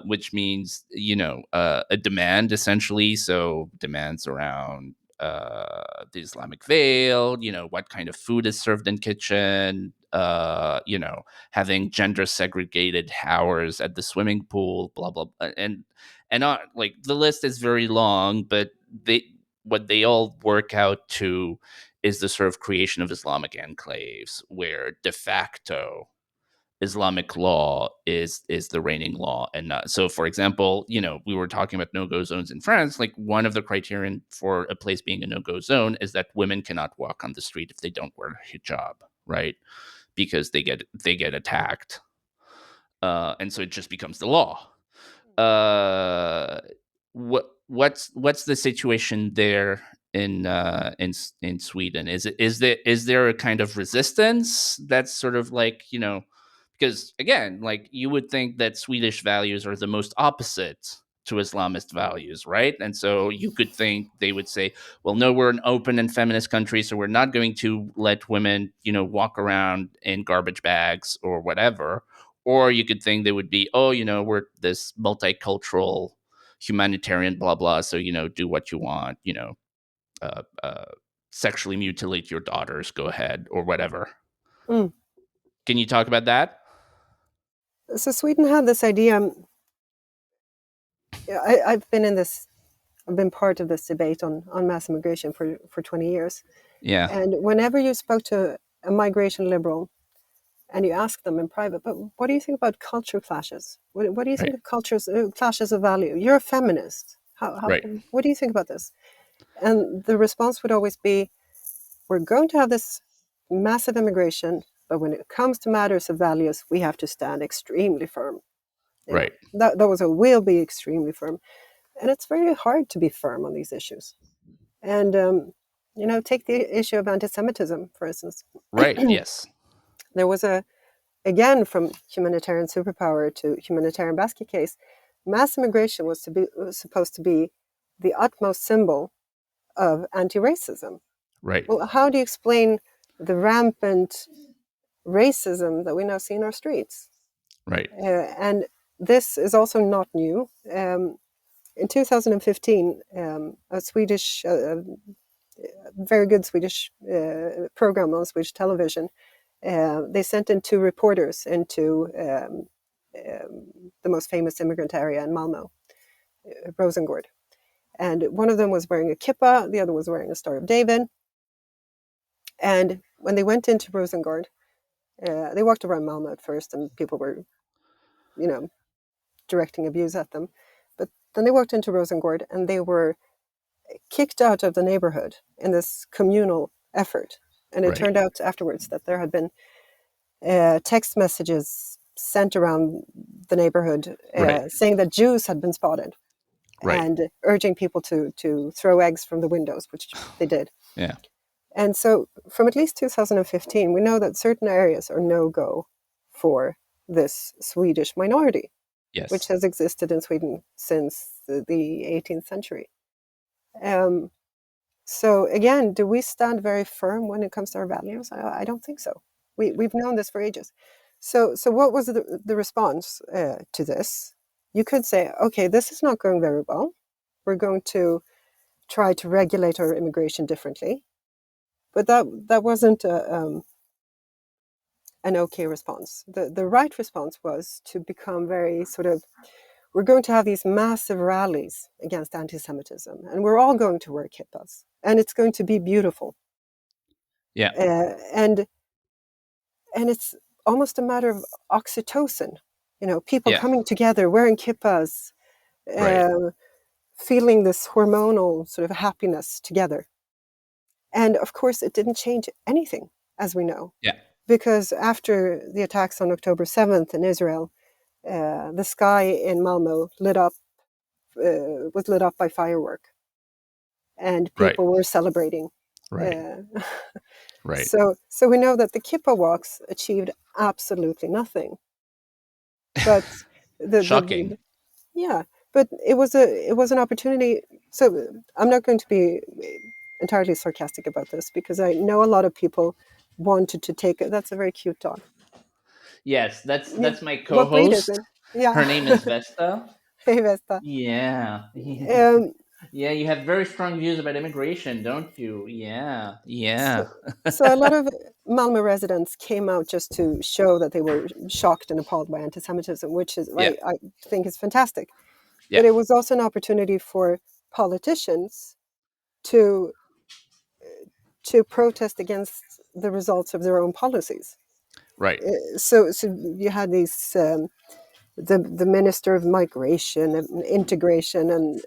which means, a demand, essentially. So demands around the Islamic veil, what kind of food is served in kitchen, having gender segregated showers at the swimming pool, blah blah, and not like the list is very long, but they what they all work out to is the sort of creation of Islamic enclaves where de facto Islamic law is the reigning law and not. So, for example, we were talking about no-go zones in France. Like, one of the criterion for a place being a no-go zone is that women cannot walk on the street if they don't wear a hijab, right? Because they get attacked, and so it just becomes the law. What's the situation there in Sweden? Is there a kind of resistance that's sort of like, because again, like, you would think that Swedish values are the most opposite to Islamist values, right? And so you could think they would say, well, no, we're an open and feminist country, so we're not going to let women, walk around in garbage bags or whatever. Or you could think they would be, oh, we're this multicultural humanitarian, blah blah, so, do what you want, uh, uh, sexually mutilate your daughters, go ahead, or whatever. Mm. Can you talk about that? So Sweden had this idea. I've been in this. I've been part of this debate on mass immigration for 20 years. Yeah. And whenever you spoke to a migration liberal and you asked them in private, but what do you think about culture clashes? What do you think Right. of cultures clashes of value? You're a feminist. Right. What do you think about this? And the response would always be, we're going to have this massive immigration, but when it comes to matters of values, we have to stand extremely firm. Right. That was a will be extremely firm. And it's very hard to be firm on these issues. And, take the issue of anti-Semitism, for instance. Right. Yes. There was again, from humanitarian superpower to humanitarian Basket-Cas, mass immigration was supposed to be the utmost symbol of anti-racism. Right. Well, how do you explain the rampant racism that we now see in our streets? Right. And this is also not new. In 2015, a very good Swedish program on Swedish television, they sent in two reporters into the most famous immigrant area in Malmo, Rosengård. And one of them was wearing a kippah, the other was wearing a Star of David. And when they went into Rosengård, they walked around Malmö at first, and people were, you know, directing abuse at them. But then they walked into Rosengård, and they were kicked out of the neighborhood in this communal effort. And it Right. turned out afterwards that there had been text messages sent around the neighborhood Right. saying that Jews had been spotted Right. and urging people to throw eggs from the windows, which they did. Yeah. And so from at least 2015, we know that certain areas are no-go for this Swedish minority, which Yes. has existed in Sweden since the 18th century. Um, so again, do we stand very firm when it comes to our values? I don't think so. We've known this for ages. So what was the response to this? You could say, okay, this is not going very well. We're going to try to regulate our immigration differently. But that wasn't an okay response. The right response was to become very sort of, we're going to have these massive rallies against anti-Semitism, and we're all going to wear kippahs, and it's going to be beautiful. Yeah. And it's almost a matter of oxytocin, people Yeah. coming together, wearing kippahs, Right. uh, feeling this hormonal sort of happiness together. And of course, it didn't change anything, as we know, Yeah. because after the attacks on October 7th in Israel, the sky in Malmö was lit up by firework, and Right. people were celebrating. Right. Uh, Right. so we know that the kippah walks achieved absolutely nothing. But Shocking. yeah, but it was an opportunity. So I'm not going to be entirely sarcastic about this, because I know a lot of people wanted to take it. That's a very cute dog. Yes, Yeah. that's my What breed is co-host. it? Yeah. Her name is Vesta. Hey, Vesta. Yeah. Yeah. Um, Yeah, you have very strong views about immigration, don't you? Yeah. so, Yeah. so a lot of Malmö residents came out just to show that they were shocked and appalled by anti-Semitism, which is Yeah. I think is fantastic. Yeah. But it was also an opportunity for politicians to protest against the results of their own policies. Right. So you had these the minister of migration and integration, and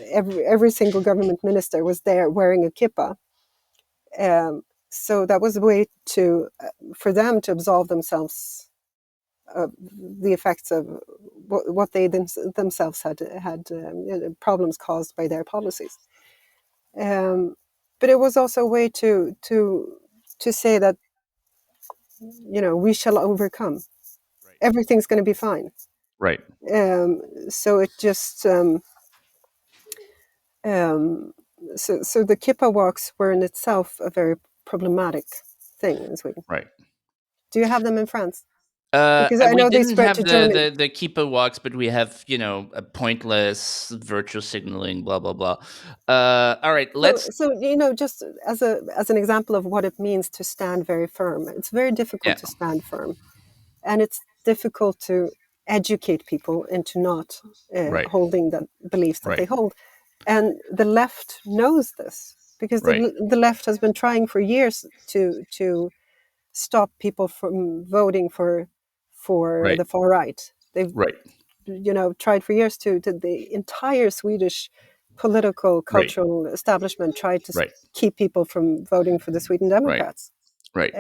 every single government minister was there wearing a kippah. So that was a way to for them to absolve themselves of the effects of what they themselves had problems caused by their policies. Um, but it was also a way to say that we shall overcome. Right. Everything's going to be fine. Right. So it just um, so the Kippa walks were in itself a very problematic thing in Sweden. Right. Do you have them in France? Because I We know they didn't spread have to Germany. the keeper walks, but we have a pointless virtual signaling, blah blah blah. All right, let's. So just as an example of what it means to stand very firm, it's very difficult Yeah. to stand firm, and it's difficult to educate people into not Right. holding the beliefs that they Right. hold. And the left knows this, because Right. the left has been trying for years to stop people from voting for Right. the far right. They've Right. tried for years to the entire Swedish political Right. cultural establishment tried to Right. keep people from voting for the Sweden Right. Democrats, Right.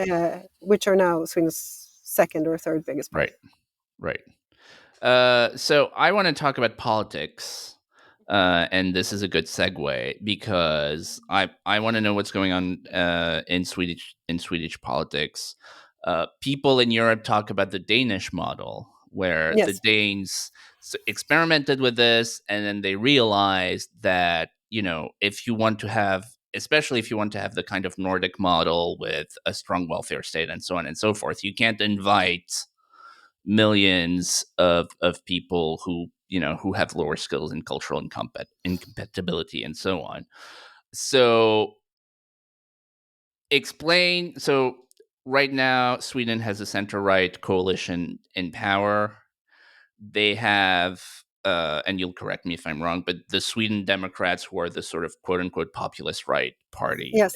which are now Sweden's second or third biggest Right. party. Right. So I want to talk about politics, and this is a good segue because I want to know what's going on in Swedish politics. People in Europe talk about the Danish model, where the Yes. Danes experimented with this, and then they realized that if you want to have, especially if you want to have the kind of Nordic model with a strong welfare state and so on and so forth, you can't invite millions of people who have lower skills and cultural incompatibility and so on. So explain. So right now, Sweden has a center right coalition in power. They have. And you'll correct me if I'm wrong, but the Sweden Democrats, who are the sort of quote unquote populist right party, Yes.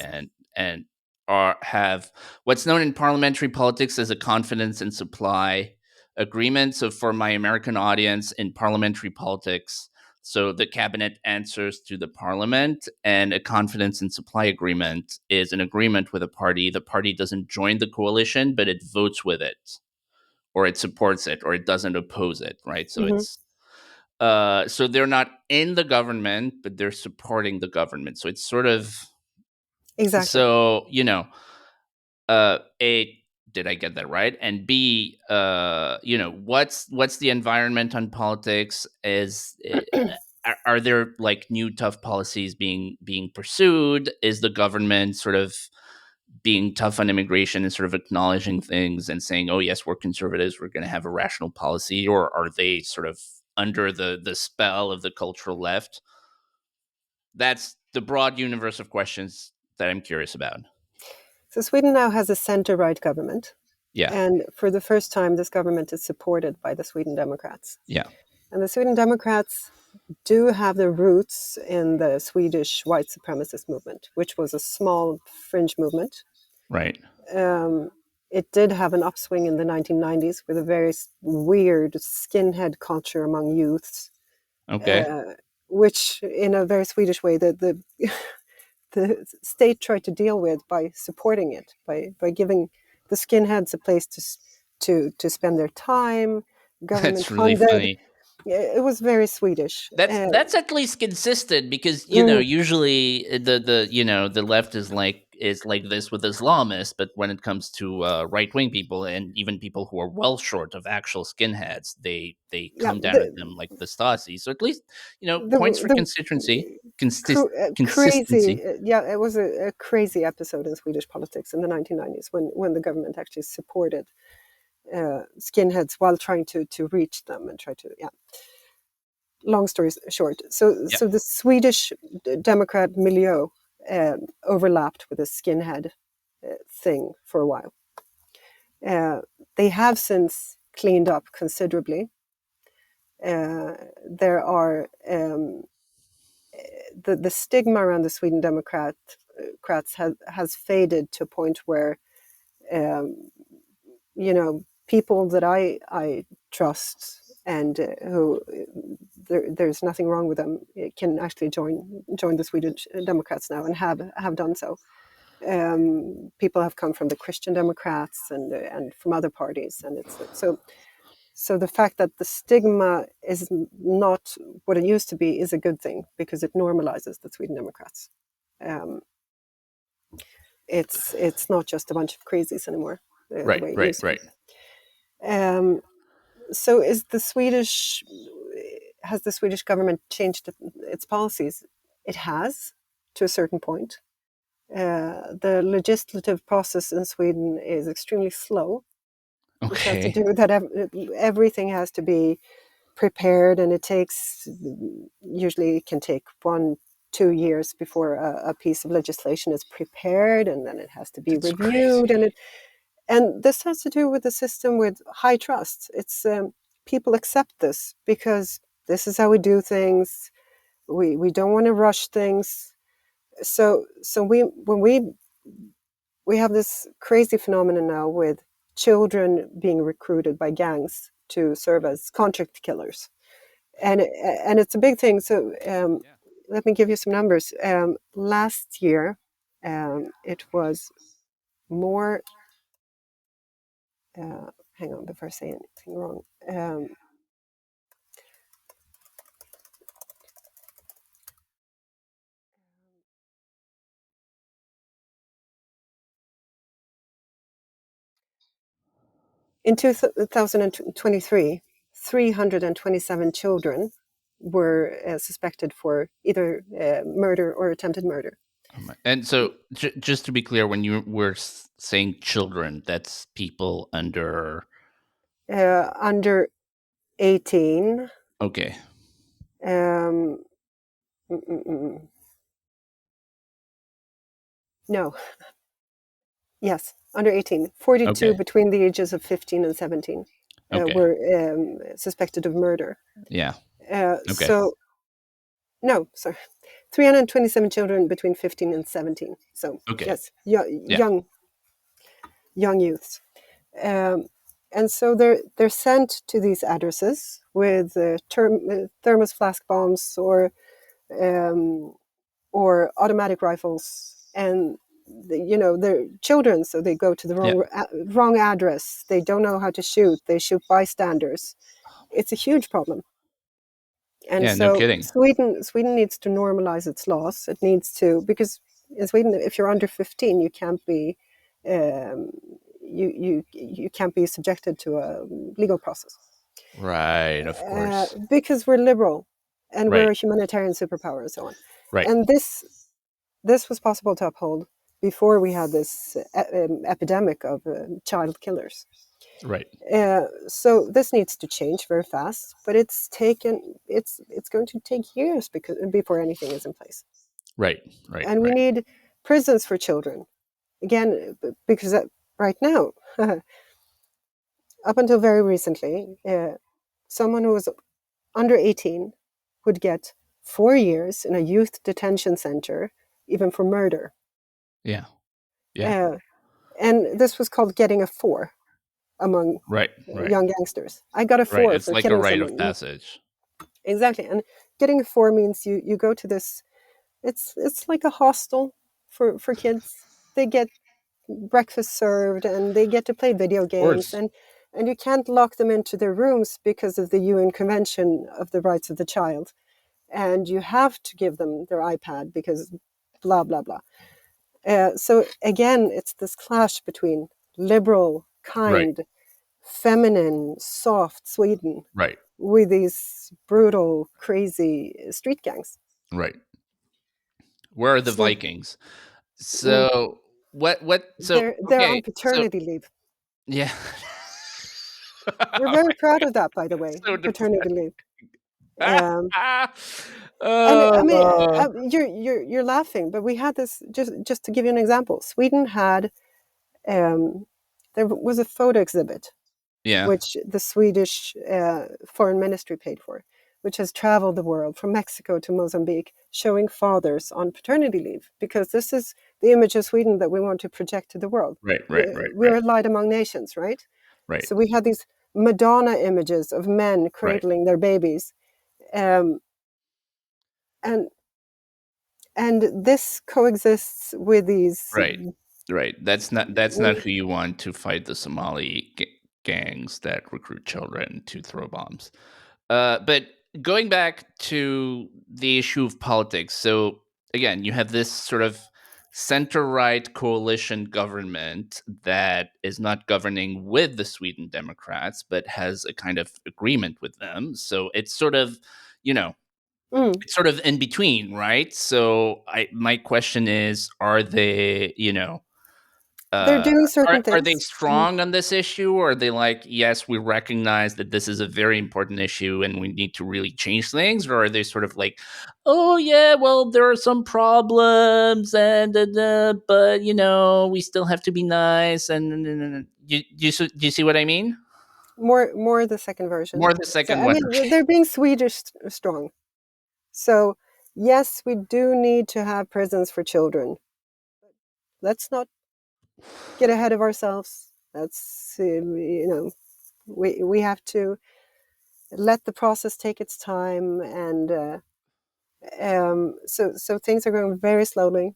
and have what's known in parliamentary politics as a confidence and supply agreement. So for my American audience, in parliamentary politics, so the cabinet answers to the parliament, and a confidence and supply agreement is an agreement with a party. The party doesn't join the coalition, but it votes with it, or it supports it, or it doesn't oppose it, right? So Hmm. it's so they're not in the government, but they're supporting the government. So it's sort of, Exactly. so a, did I get that right? And B, what's the environment on politics? Are there like new tough policies being pursued? Is the government sort of being tough on immigration and sort of acknowledging things and saying, "Oh yes, we're conservatives, we're going to have a rational policy," or are they sort of under the spell of the cultural left? That's the broad universe of questions that I'm curious about. So Sweden now has a center-right government, Yeah, and for the first time, this government is supported by the Sweden Democrats. yeah, And the Sweden Democrats do have their roots in the Swedish white supremacist movement, which was a small fringe movement. right. Um, it did have an upswing in the 1990s with a very weird skinhead culture among youths, Okay. uh, which, in a very Swedish way, the state tried to deal with by supporting it, by giving the skinheads a place to spend their time, government That's really funded. funny. It was very Swedish. That's at least consistent, because Mm, usually the left is like this with Islamists, but when it comes to right wing people, and even people who are well short of actual skinheads, they yeah, come down at them like the Stasi. So at least points for the crazy, consistency. yeah, it was a crazy episode in Swedish politics in the 1990s when the government actually supported skinheads while trying to reach them and try to, yeah. Long story short, Yeah. so the Swedish Democrat milieu overlapped with the skinhead thing for a while. They have since cleaned up considerably. There are the stigma around the Sweden Democrats has faded to a point where people that I trust and who there's nothing wrong with them can actually join the Swedish Democrats now and have done so. People have come from the Christian Democrats and from other parties, and it's so the fact that the stigma is not what it used to be is a good thing because it normalizes the Sweden Democrats. Um, it's not just a bunch of crazies anymore, the Right. way it Right. used to be. Right. Um, so has the Swedish government changed its policies? It has, to a certain point. The legislative process in Sweden is extremely slow, which has to Okay. do with that everything has to be prepared, and it takes usually it can take 1-2 years before a piece of legislation is prepared, and then it has to be That's reviewed, crazy. and this has to do with the system with high trust. It's people accept this because this is how we do things. We don't want to rush things. So we have this crazy phenomenon now with children being recruited by gangs to serve as contract killers, and it's a big thing. So Yeah. let me give you some numbers. Last year, it was more. Hang on, before I say anything wrong. In 2023, 327 children were suspected for either murder or attempted murder. And so, just to be clear, when you were saying children, that's people under. Under 18, Okay. um, mm, mm, mm, no, yes, under 18, 42 Okay. between the ages of 15 and 17 Okay. were suspected of murder. Yeah. Okay. So, no, sorry. 327 children between 15 and 17. So Okay. yes, Yeah. young youths. Um, and so they're sent to these addresses with thermos flask bombs um, or automatic rifles, and they're children, so they go to the Yeah. wrong address. They don't know how to shoot. They shoot bystanders. It's a huge problem. And Yeah. No so kidding. Sweden needs to normalize its laws. It needs to, because in Sweden, if you're under 15, you can't be um, you can't be subjected to a legal process Right. Of course. because we're liberal and we're Right. a humanitarian superpower and so on. Right. And this was possible to uphold before we had this epidemic of child killers. Right. So this needs to change very fast, but it's going to take years before anything is in place. Right. Right. And we Right. need prisons for children again, because right now, up until very recently, someone who was under 18 would get 4 years in a youth detention center, even for murder. Yeah. Yeah. Uh, and this was called getting a 4 among Right. Right. young gangsters. I got a Right. 4 It's for like a killing rite of someone. passage. Exactly. And getting a 4 means you go to this, it's like a hostel for kids. They get breakfast served and they get to play video Of games, course. and you can't lock them into their rooms because of the UN Convention of the Rights of the Child. And you have to give them their iPad because blah, blah, blah. So again, it's this clash between liberal, Right. kind, feminine, soft Sweden Right. with these brutal, crazy street gangs. Right. Where are the So Vikings? mm, So so they're on okay, so paternity leave. yeah. We're Oh very my proud god, of that, by the way, so paternity depressing. leave. Um, and I mean, Oh, you're laughing, but we had this, just to give you an example. Sweden had there was a photo exhibit yeah. which the Swedish foreign ministry paid for, which has traveled the world from Mexico to Mozambique, showing fathers on paternity leave, because this is the image of Sweden that we want to project to the world. Right, right, right, We're right, a light among nations, right? right, So we had these Madonna images of men right, cradling their babies, um, and this coexists with these. right, right. That's not who you want to fight the Somali gangs that recruit children to throw bombs. But going back to the issue of politics, so again, you have this sort of center-right coalition government that is not governing with the Sweden Democrats, but has a kind of agreement with them. So it's sort of, you know, Mm, it's sort of in between, right? So my question is, are they, they're doing certain are they things. Mm. strong on this issue, or are they like, yes, we recognize that this is a very important issue and we need to really change things, or are they sort of like, oh yeah, well there are some problems and but we still have to be nice and do you see what I mean? More the second version. More the So second I one. mean, they're being Swedish strong. So yes, we do need to have prisons for children. Let's not get ahead of ourselves. That's we have to let the process take its time, and so things are going very slowly,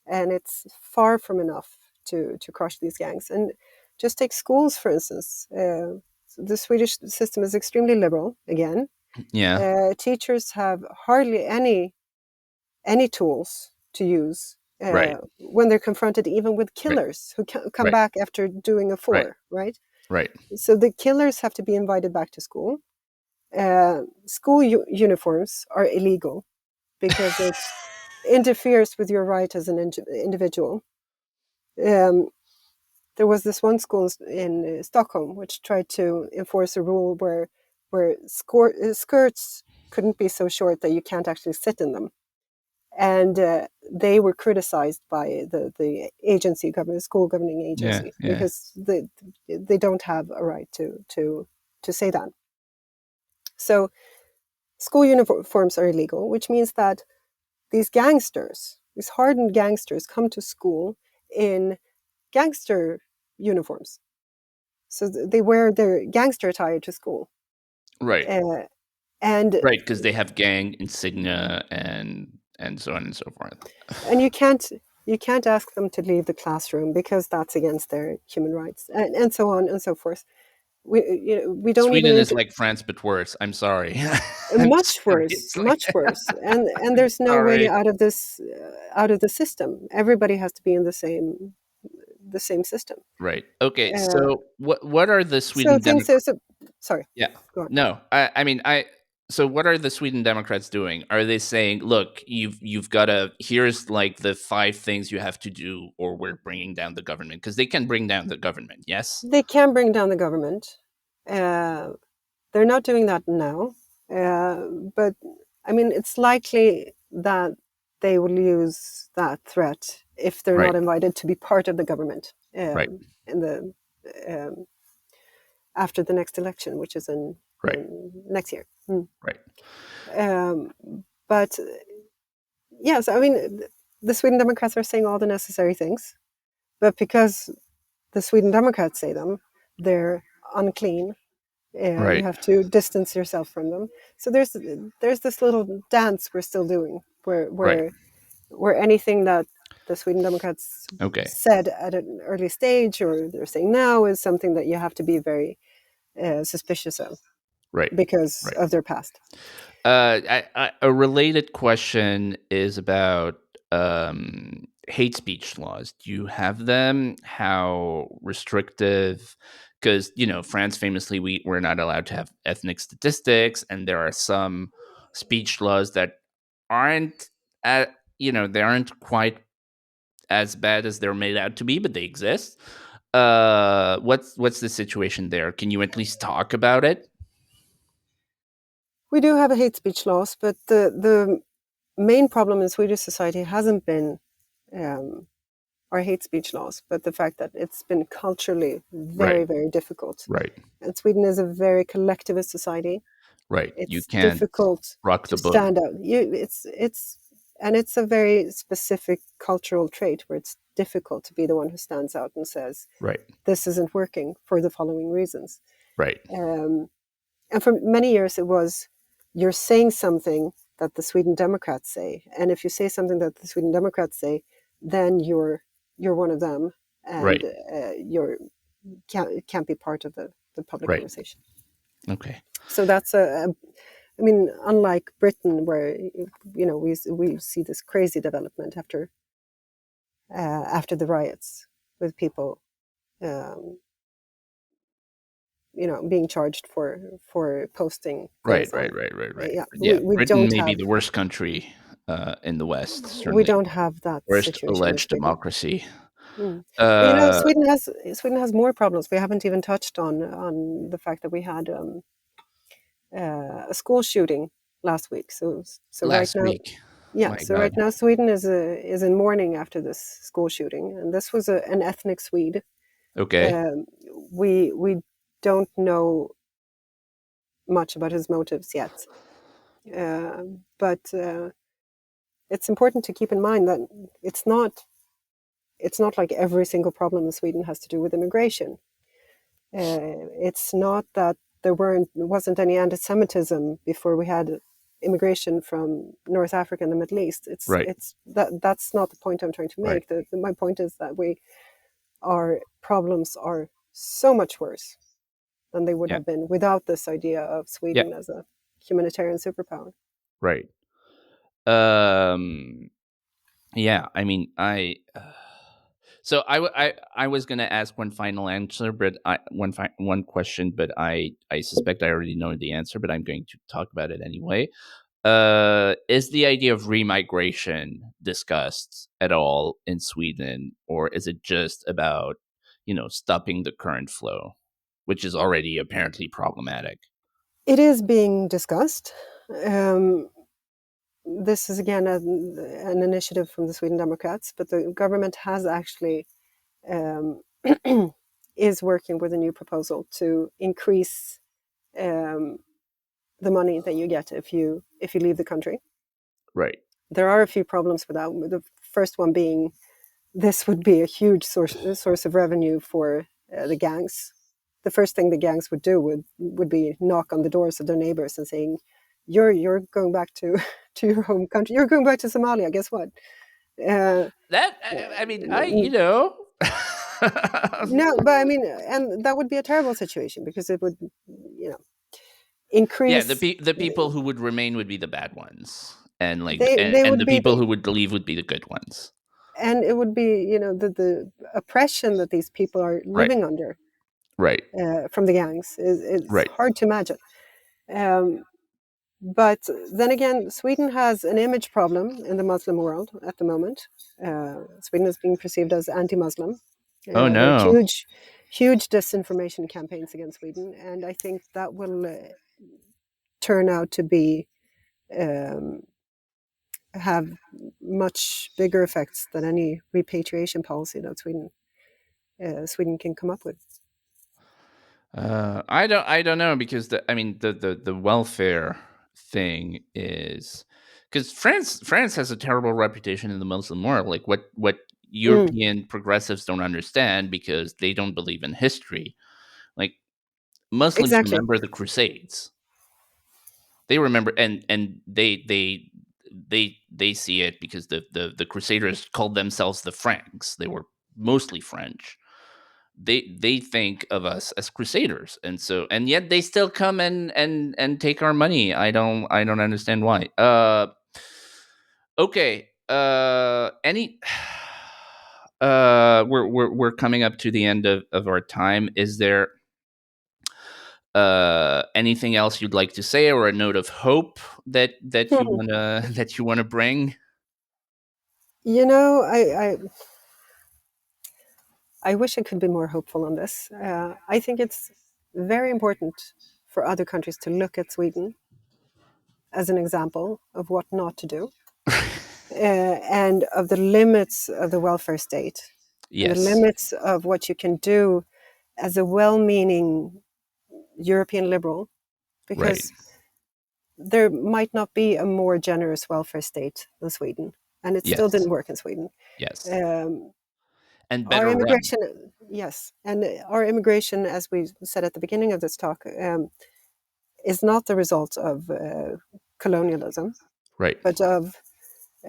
and it's far from enough to crush these gangs. And just take schools, for instance. The Swedish system is extremely liberal again. Yeah. Teachers have hardly any tools to use Right. when they're confronted even with Right. killers who come Right. back after doing a Right. 4, right? Right. So the killers have to be invited back to school. School uniforms are illegal because it interferes with your right as an individual. Um, there was this one school in Stockholm which tried to enforce a rule where skirts couldn't be so short that you can't actually sit in them, and they were criticized by the school governing Yeah. agency, Yeah. because they don't have a right to say that. So school uniforms are illegal, which means that these gangsters, these hardened gangsters, come to school in gangster uniforms. So they wear their gangster attire to school. Right. Uh, and Right, because they have gang insignia and so on and so forth. and you can't ask them to leave the classroom because that's against their human rights, and so on and so forth. We don't even Sweden is like France, but worse. I'm sorry. I'm much sorry. worse, It's like much worse, and I'm there's no way sorry. out of this, out of the system. Everybody has to be in the same system. Right. Okay. Uh, So what are the so Sweden things Democrats? is sorry, Yeah. go on. No. I mean I. So what are the Sweden Democrats doing? Are they saying, "Look, you've got to here's like the 5 things you have to do, or we're bringing down the government"? Because they can bring down the government. Yes. They can bring down the government. Uh, they're not doing that now, uh, but I mean, it's likely that they will use that threat if they're Right. not invited to be part of the government Right. in the um, after the next election, which is in Right. next year. Mm. Right. Um, but yes, I mean, the Sweden Democrats are saying all the necessary things, but because the Sweden Democrats say them, they're unclean. You Right. have to distance yourself from them. So there's this little dance we're still doing, where Right. where anything that the Sweden Democrats Okay. said at an early stage or they're saying now is something that you have to be very suspicious of Right. because Right. of their past. A related question is about hate speech laws. Do you have them? How restrictive? Because France famously, we're not allowed to have ethnic statistics, and there are some speech laws that aren't at they aren't quite as bad as they're made out to be, but they exist. What's the situation there? Can you at least talk about it? We do have a hate speech laws, but the main problem in Swedish society hasn't been um, our hate speech laws, but the fact that it's been culturally Right. very, very difficult. Right. And Sweden is a very collectivist society. Right. You It's can't difficult rock the to boat. stand out. It's a very specific cultural trait where it's difficult to be the one who stands out and says Right. this isn't working for the following reasons. Right. Um, and for many years, it was you're saying something that the Sweden Democrats say, and if you say something that the Sweden Democrats say, then you're one of them, and Right. you're can't be part of the public Right. conversation. Okay. So that's I mean, unlike Britain, where we see this crazy development after the riots, with people um, being charged for posting Right. things Right. on. Right. Right. Right. Yeah, Yeah. we Britain don't may be have the worst country in the West. we Certainly, don't have that worst situation in alleged Sweden. democracy. Mm. But Uh, Sweden has more problems. We haven't even touched on the fact that we had a school shooting last week. So right Last now, week. yeah. My So God. right now, Sweden is in mourning after this school shooting, and this was an ethnic Swede. Okay. Um, we don't know much about his motives yet, but it's important to keep in mind that it's not like every single problem in Sweden has to do with immigration. It's not that wasn't any anti-Semitism before we had immigration from North Africa and the Middle East. Right. That's not the point I'm trying to Right. make. My point is that our problems are so much worse than they would Yeah. have been without this idea of Yeah. Sweden as a humanitarian superpower. Right. Um. Yeah. I mean, so I was gonna ask one final answer, but one question, but I suspect I already know the answer, but I'm going to talk about it anyway. Is the idea of remigration discussed at all in Sweden, or is it just about stopping the current flow, which is already apparently problematic? It is being discussed. Um, this is again an initiative from the Sweden Democrats, but the government has actually um, is working with a new proposal to increase um, the money that you get if you leave the country. Right. There are a few problems with that. The first one being this would be a huge source of revenue for the gangs. The first thing the gangs would do would be knock on the doors of their neighbors and saying, "You're going back to to your home country. You're going back to Somalia. Guess what?" Uh, That I mean, I you know. no, but I mean, and that would be a terrible situation because it would, Yeah, increase. the people who would remain would be the bad ones, and They and would the be, people who would leave would be the good ones. and it would be, the oppression that these people are Right, living under right, from the gangs is right. hard to imagine. Um, but then again, Sweden has an image problem in the Muslim world at the moment. Sweden is being perceived as anti-Muslim. Oh There are no. huge disinformation campaigns against Sweden, and I think that will turn out to be um, have much bigger effects than any repatriation policy that Sweden can come up with. I don't know because I mean the welfare thing is because France has a terrible reputation in the Muslim world. Like what Mm, European progressives don't understand because they don't believe in history. Like Muslims exactly. remember the Crusades. They remember and they see it because the Crusaders called themselves the Franks. They were mostly French. They think of us as crusaders, and so and yet they still come and take our money. I don't understand why. Okay, any we're coming up to the end of our time. Is there anything else you'd like to say, or a note of hope that you Hmm. want to that you want to bring? You know, I wish I could be more hopeful on this. I think it's very important for other countries to look at Sweden as an example of what not to do, and of the limits of the welfare state, and the Yes, limits of what you can do as a well-meaning European liberal, right. because there might not be a more generous welfare state than Sweden, and it still Yes, didn't work in Sweden. yes, Um, and our better run. immigration, yes, and our immigration, as we said at the beginning of this talk, is not the result of colonialism, Right, but of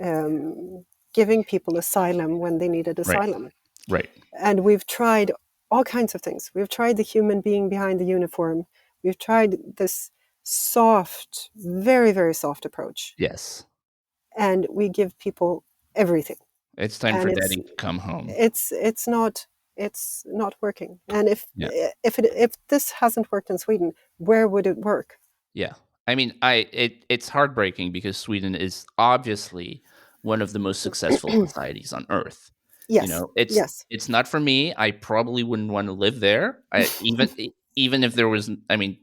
um, giving people asylum when they needed right, asylum. right. And we've tried all kinds of things. We've tried the human being behind the uniform. We've tried this soft, very, very soft approach. Yes. And we give people everything. It's time And for daddy to come home. it's not working. And Yeah. if this hasn't worked in Sweden, where would it work? Yeah. I mean, it's heartbreaking because Sweden is obviously one of the most successful societies on earth. You Yes, know, yes. it's not for me. I probably wouldn't want to live there. Even if there was I mean,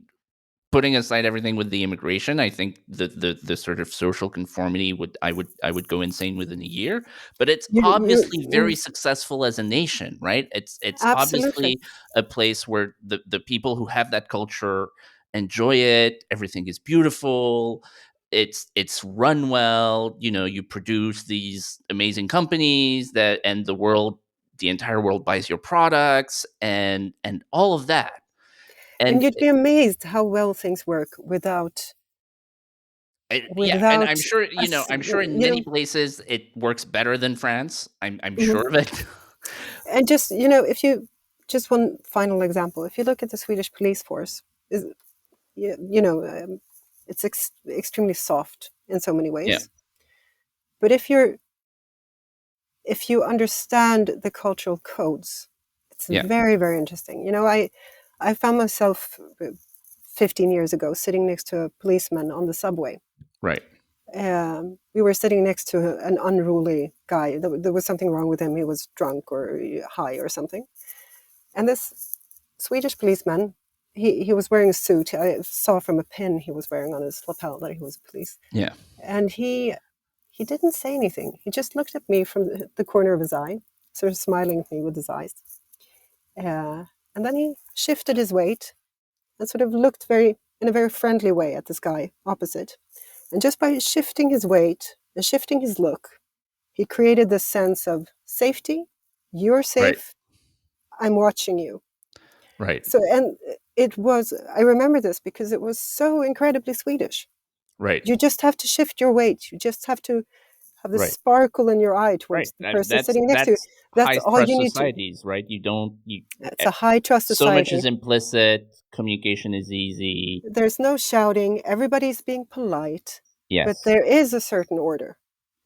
putting aside everything with the immigration, I think the sort of social conformity I would go insane within a year. But it's obviously very You successful as a nation, right? It's absolutely. obviously a place where the people who have that culture enjoy it. Everything is beautiful. It's run well. You know, you produce these amazing companies that and the entire world buys your products and all of that. And And you'd be amazed how well things work Yeah, and I'm without sure us, I'm sure in many places it works better than France. I'm mhm. sure of it. And just, if you, just one final example, if you look at the Swedish police force, is, it's extremely soft in so many Yeah, ways. But if you understand the cultural codes, it's yeah, very, very interesting. I found myself 15 years ago sitting next to a policeman on the subway. right. We were sitting next to an unruly guy. There was something wrong with him. He was drunk or high or something. And this Swedish policeman, he was wearing a suit. I saw from a pin he was wearing on his lapel that he was a police. Yeah, And he didn't say anything. He just looked at me from the corner of his eye, sort of smiling at me with his eyes. Uh, and then he shifted his weight and sort of looked in a very friendly way at this guy opposite. And just by shifting his weight and shifting his look, he created this sense of safety. You're Right. safe. I'm watching you. Right. So, and it was, I remember this because it was so incredibly Swedish. Right. You just have to shift your weight. You just have to have the Right. sparkle in your eye Right. towards the person sitting next to you. That's That's high all trust you need to. societies, right? You don't you It's a high trust so much society. is implicit. Communication is easy. There's no shouting. Everybody's being polite, but Yes. there is a certain order,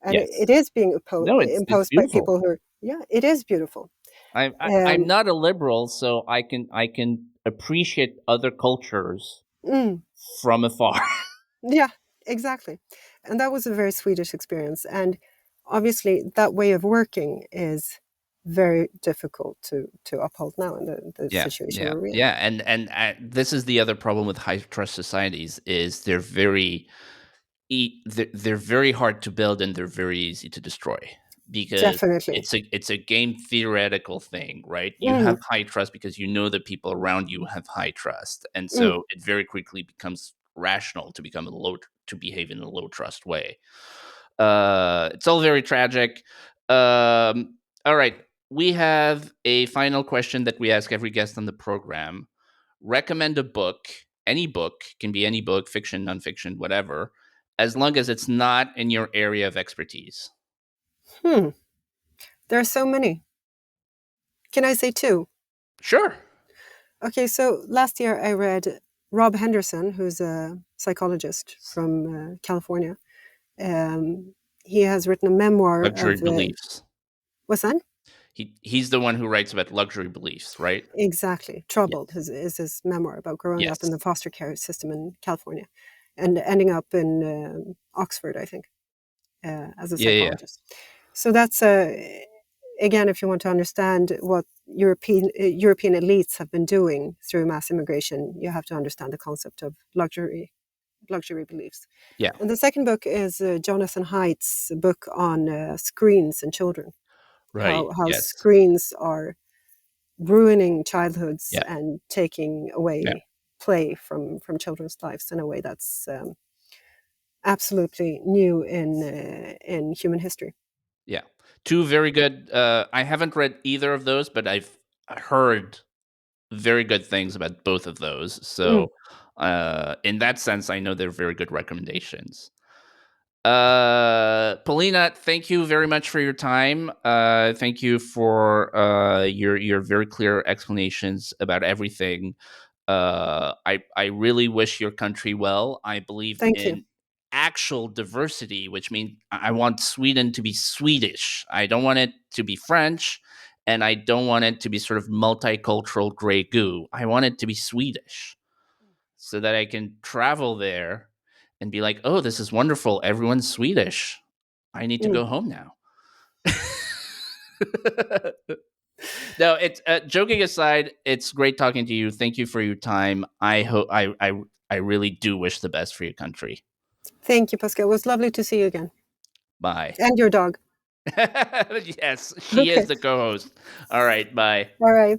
and it Yes. is being No, it's imposed by beautiful. people who are. Yeah, it is beautiful. I'm Um, not a liberal, so I can appreciate other cultures mm, from afar. yeah, exactly, and that was a very Swedish experience, and obviously that way of working is very difficult to uphold now in the Yeah, situation yeah, we're in. yeah, and this is the other problem with high trust societies is they're very hard to build and they're very easy to destroy because Definitely. it's a game theoretical thing, right? You have Mm, high trust because you know the people around you have high trust, and mm. so it very quickly becomes rational to behave in a low trust way. It's all very tragic. All right, we have a final question that we ask every guest on the program. Recommend a book. Any book, can be any book, fiction, nonfiction, whatever, as long as it's not in your area of expertise. Hmm. There are so many. Can I say two? Sure. Okay, so last year I read Rob Henderson, who's a psychologist from California. He has written a memoir Luxury of beliefs. what's that? He's the one who writes about luxury beliefs, right? Exactly. Yeah. Troubled is his memoir about growing up in the Yes. foster care system in California and ending up in Oxford, I think, as a Yeah, yeah, psychologist. So that's again, if you want to understand what European elites have been doing through mass immigration, you have to understand the concept of luxury beliefs. yeah. And the second book is Jonathan Haidt's book on screens and children, Right. how Yes. screens are ruining childhoods Yeah. and taking Yeah. away play from children's lives in a way that's absolutely new in human history. Yeah. Two very good. I haven't read either of those, but I've heard very good things about both of those. Mm, So, in that sense, I know they're very good recommendations. Polina, thank you very much for your time. Thank you for your very clear explanations about everything. I really wish your country well. I believe thank you. in actual diversity, which means I want Sweden to be Swedish. I don't want it to be French, and I don't want it to be sort of multicultural gray goo. I want it to be Swedish so that I can travel there and be like, oh, this is wonderful. Everyone's Swedish. I need to Mm, go home now. No, it's joking aside. It's great talking to you. Thank you for your time. I hope I really do wish the best for your country. thank you, Pascal. It was lovely to see you again. Bye. And your dog. Yes, she is Okay. the co-host. All right, bye. All right.